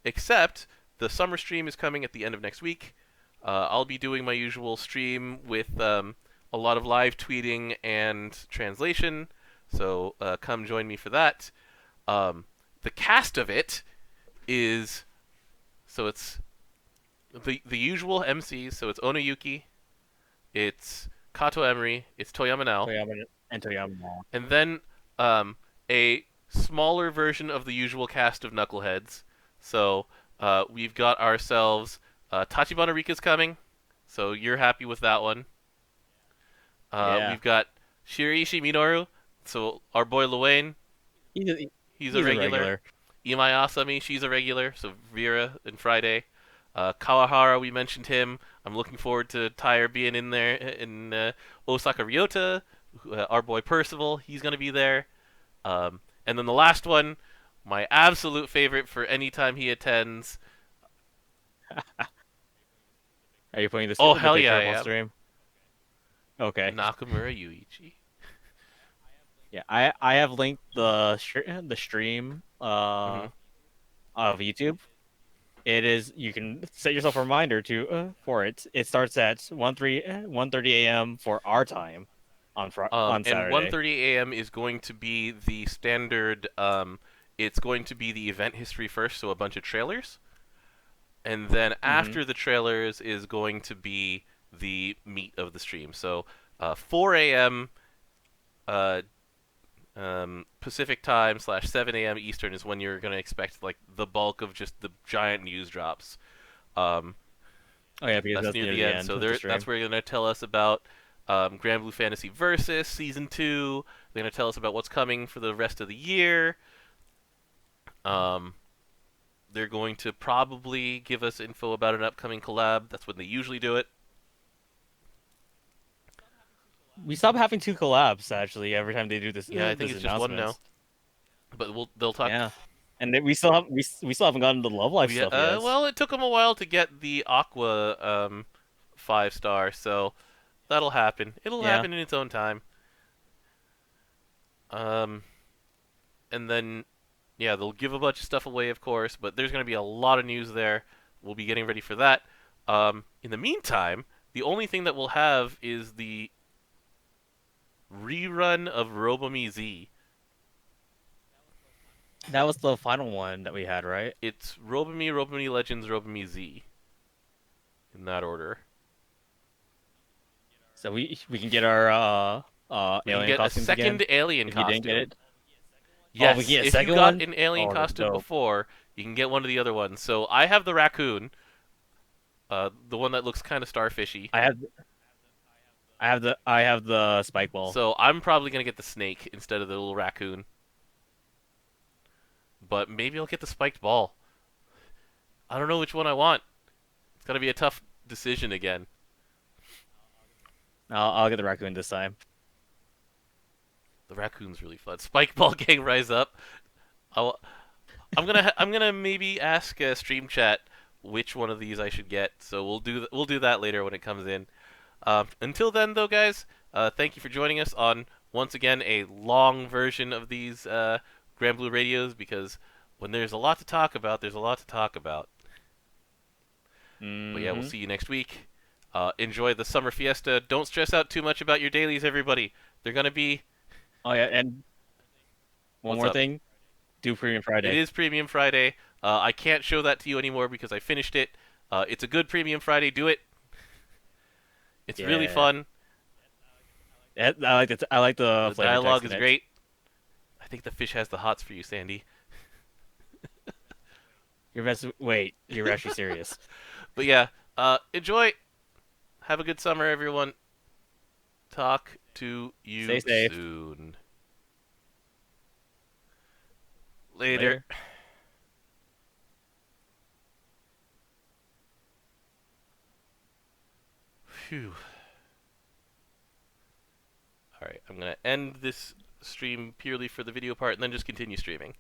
[SPEAKER 1] except the summer stream is coming at the end of next week. I'll be doing my usual stream with a lot of live tweeting and translation. So come join me for that. The cast of it is it's the usual MCs. So it's Onayuki, it's Kato Emery, it's Toyama Nao,
[SPEAKER 2] Toyama and Toyama.
[SPEAKER 1] and then a smaller version of the usual cast of Knuckleheads. So we've got ourselves Tachibana Rika's coming, so you're happy with that one.
[SPEAKER 2] Yeah,
[SPEAKER 1] We've got Shiriishi Minoru, so our boy Luane,
[SPEAKER 2] he's a,
[SPEAKER 1] he's a
[SPEAKER 2] he's a
[SPEAKER 1] regular.
[SPEAKER 2] regular.
[SPEAKER 1] Imai Asami, she's a regular, so Vera and Friday. Kawahara, we mentioned him. I'm looking forward to Tyre being in there. In Osaka Ryota, our boy Percival, he's going to be there. And then the last one, my absolute favorite for any time he attends.
[SPEAKER 2] Are you putting
[SPEAKER 1] Oh,
[SPEAKER 2] the
[SPEAKER 1] hell yeah,
[SPEAKER 2] picture
[SPEAKER 1] I
[SPEAKER 2] up on
[SPEAKER 1] am.
[SPEAKER 2] stream? Okay.
[SPEAKER 1] Nakamura Yuichi.
[SPEAKER 2] Yeah, I have linked the stream
[SPEAKER 1] Hmm.
[SPEAKER 2] of YouTube. It is you can set yourself a reminder to for it. It starts at 1:30 a.m. for our time on
[SPEAKER 1] And
[SPEAKER 2] Saturday.
[SPEAKER 1] 1:30 a.m. is going to be the standard. It's going to be the event history first, so a bunch of trailers. And then
[SPEAKER 2] Hmm.
[SPEAKER 1] after the trailers is going to be the meat of the stream. So 4 a.m. Uh, Pacific time / 7 a.m. Eastern is when you're going to expect like the bulk of just the giant news drops. Um,
[SPEAKER 2] Oh yeah, because
[SPEAKER 1] that's
[SPEAKER 2] that's
[SPEAKER 1] near
[SPEAKER 2] near
[SPEAKER 1] the
[SPEAKER 2] the
[SPEAKER 1] end.
[SPEAKER 2] end
[SPEAKER 1] So
[SPEAKER 2] of the
[SPEAKER 1] that's
[SPEAKER 2] stream.
[SPEAKER 1] where you're going to tell us about Granblue Fantasy Versus Season 2. They're going to tell us about what's coming for the rest of the year. Um, they're going to probably give us info about an upcoming collab. That's when they usually do it.
[SPEAKER 2] We stopped having two collabs actually every time they do
[SPEAKER 1] Yeah, I think
[SPEAKER 2] this
[SPEAKER 1] it's just one now.
[SPEAKER 2] announcements.
[SPEAKER 1] But they'll talk.
[SPEAKER 2] Yeah, and then we still haven't gotten the Love Life stuff yet.
[SPEAKER 1] Well, it took them a while to get the Aqua 5-star, so that'll happen. It'll
[SPEAKER 2] Yeah,
[SPEAKER 1] happen in its own time. Um, and then yeah, they'll give a bunch of stuff away, of course, but there's going to be a lot of news there. We'll be getting ready for that. In the meantime, the only thing that we'll have is the rerun of Robomi Z.
[SPEAKER 2] that was the final one that we had, right?
[SPEAKER 1] It's Robomi, Robomi Legends, Robomi Z, in that order.
[SPEAKER 2] So we can get our
[SPEAKER 1] We can
[SPEAKER 2] alien
[SPEAKER 1] get a
[SPEAKER 2] costumes again
[SPEAKER 1] second alien
[SPEAKER 2] if you didn't get
[SPEAKER 1] costume.
[SPEAKER 2] it. Oh, we can
[SPEAKER 1] Yes,
[SPEAKER 2] get a
[SPEAKER 1] if you
[SPEAKER 2] second
[SPEAKER 1] got
[SPEAKER 2] one.
[SPEAKER 1] an alien
[SPEAKER 2] Oh, that's
[SPEAKER 1] costume
[SPEAKER 2] dope.
[SPEAKER 1] before, you can get one of the other ones. So I have the raccoon, the one that looks kind of starfishy.
[SPEAKER 2] I have the spike ball.
[SPEAKER 1] So I'm probably gonna get the snake instead of the little raccoon. But maybe I'll get the spiked ball. I don't know which one I want. It's gonna be a tough decision again.
[SPEAKER 2] I'll get the raccoon this time.
[SPEAKER 1] The raccoon's really fun. Spike ball gang rise up. I'll, I'm gonna maybe ask stream chat which one of these I should get. So we'll do that later when it comes in. Until then, though, guys, thank you for joining us on once again a long version of these Granblue Radios because when there's a lot to talk about, there's a lot to talk about. But yeah, we'll
[SPEAKER 2] Hmm.
[SPEAKER 1] see you next week. Enjoy the summer fiesta. Don't stress out too much about your dailies, everybody. They're gonna be.
[SPEAKER 2] Oh yeah, and one
[SPEAKER 1] What's
[SPEAKER 2] more
[SPEAKER 1] up?
[SPEAKER 2] thing, do Premium
[SPEAKER 1] It
[SPEAKER 2] Friday.
[SPEAKER 1] is Premium Friday. I can't show that to you anymore because I finished it. It's a good Premium Friday. Do it. It's really
[SPEAKER 2] Yeah,
[SPEAKER 1] fun.
[SPEAKER 2] I like the
[SPEAKER 1] The
[SPEAKER 2] flavor text
[SPEAKER 1] dialogue
[SPEAKER 2] in
[SPEAKER 1] is
[SPEAKER 2] it.
[SPEAKER 1] great. I think the fish has the hots for you, Sandy.
[SPEAKER 2] Wait, you're actually serious.
[SPEAKER 1] But yeah, enjoy. Have a good summer, everyone. Talk to
[SPEAKER 2] Stay
[SPEAKER 1] you
[SPEAKER 2] safe.
[SPEAKER 1] soon. Later.
[SPEAKER 2] Later.
[SPEAKER 1] Phew. Alright, I'm going to end this stream purely for the video part and then just continue streaming.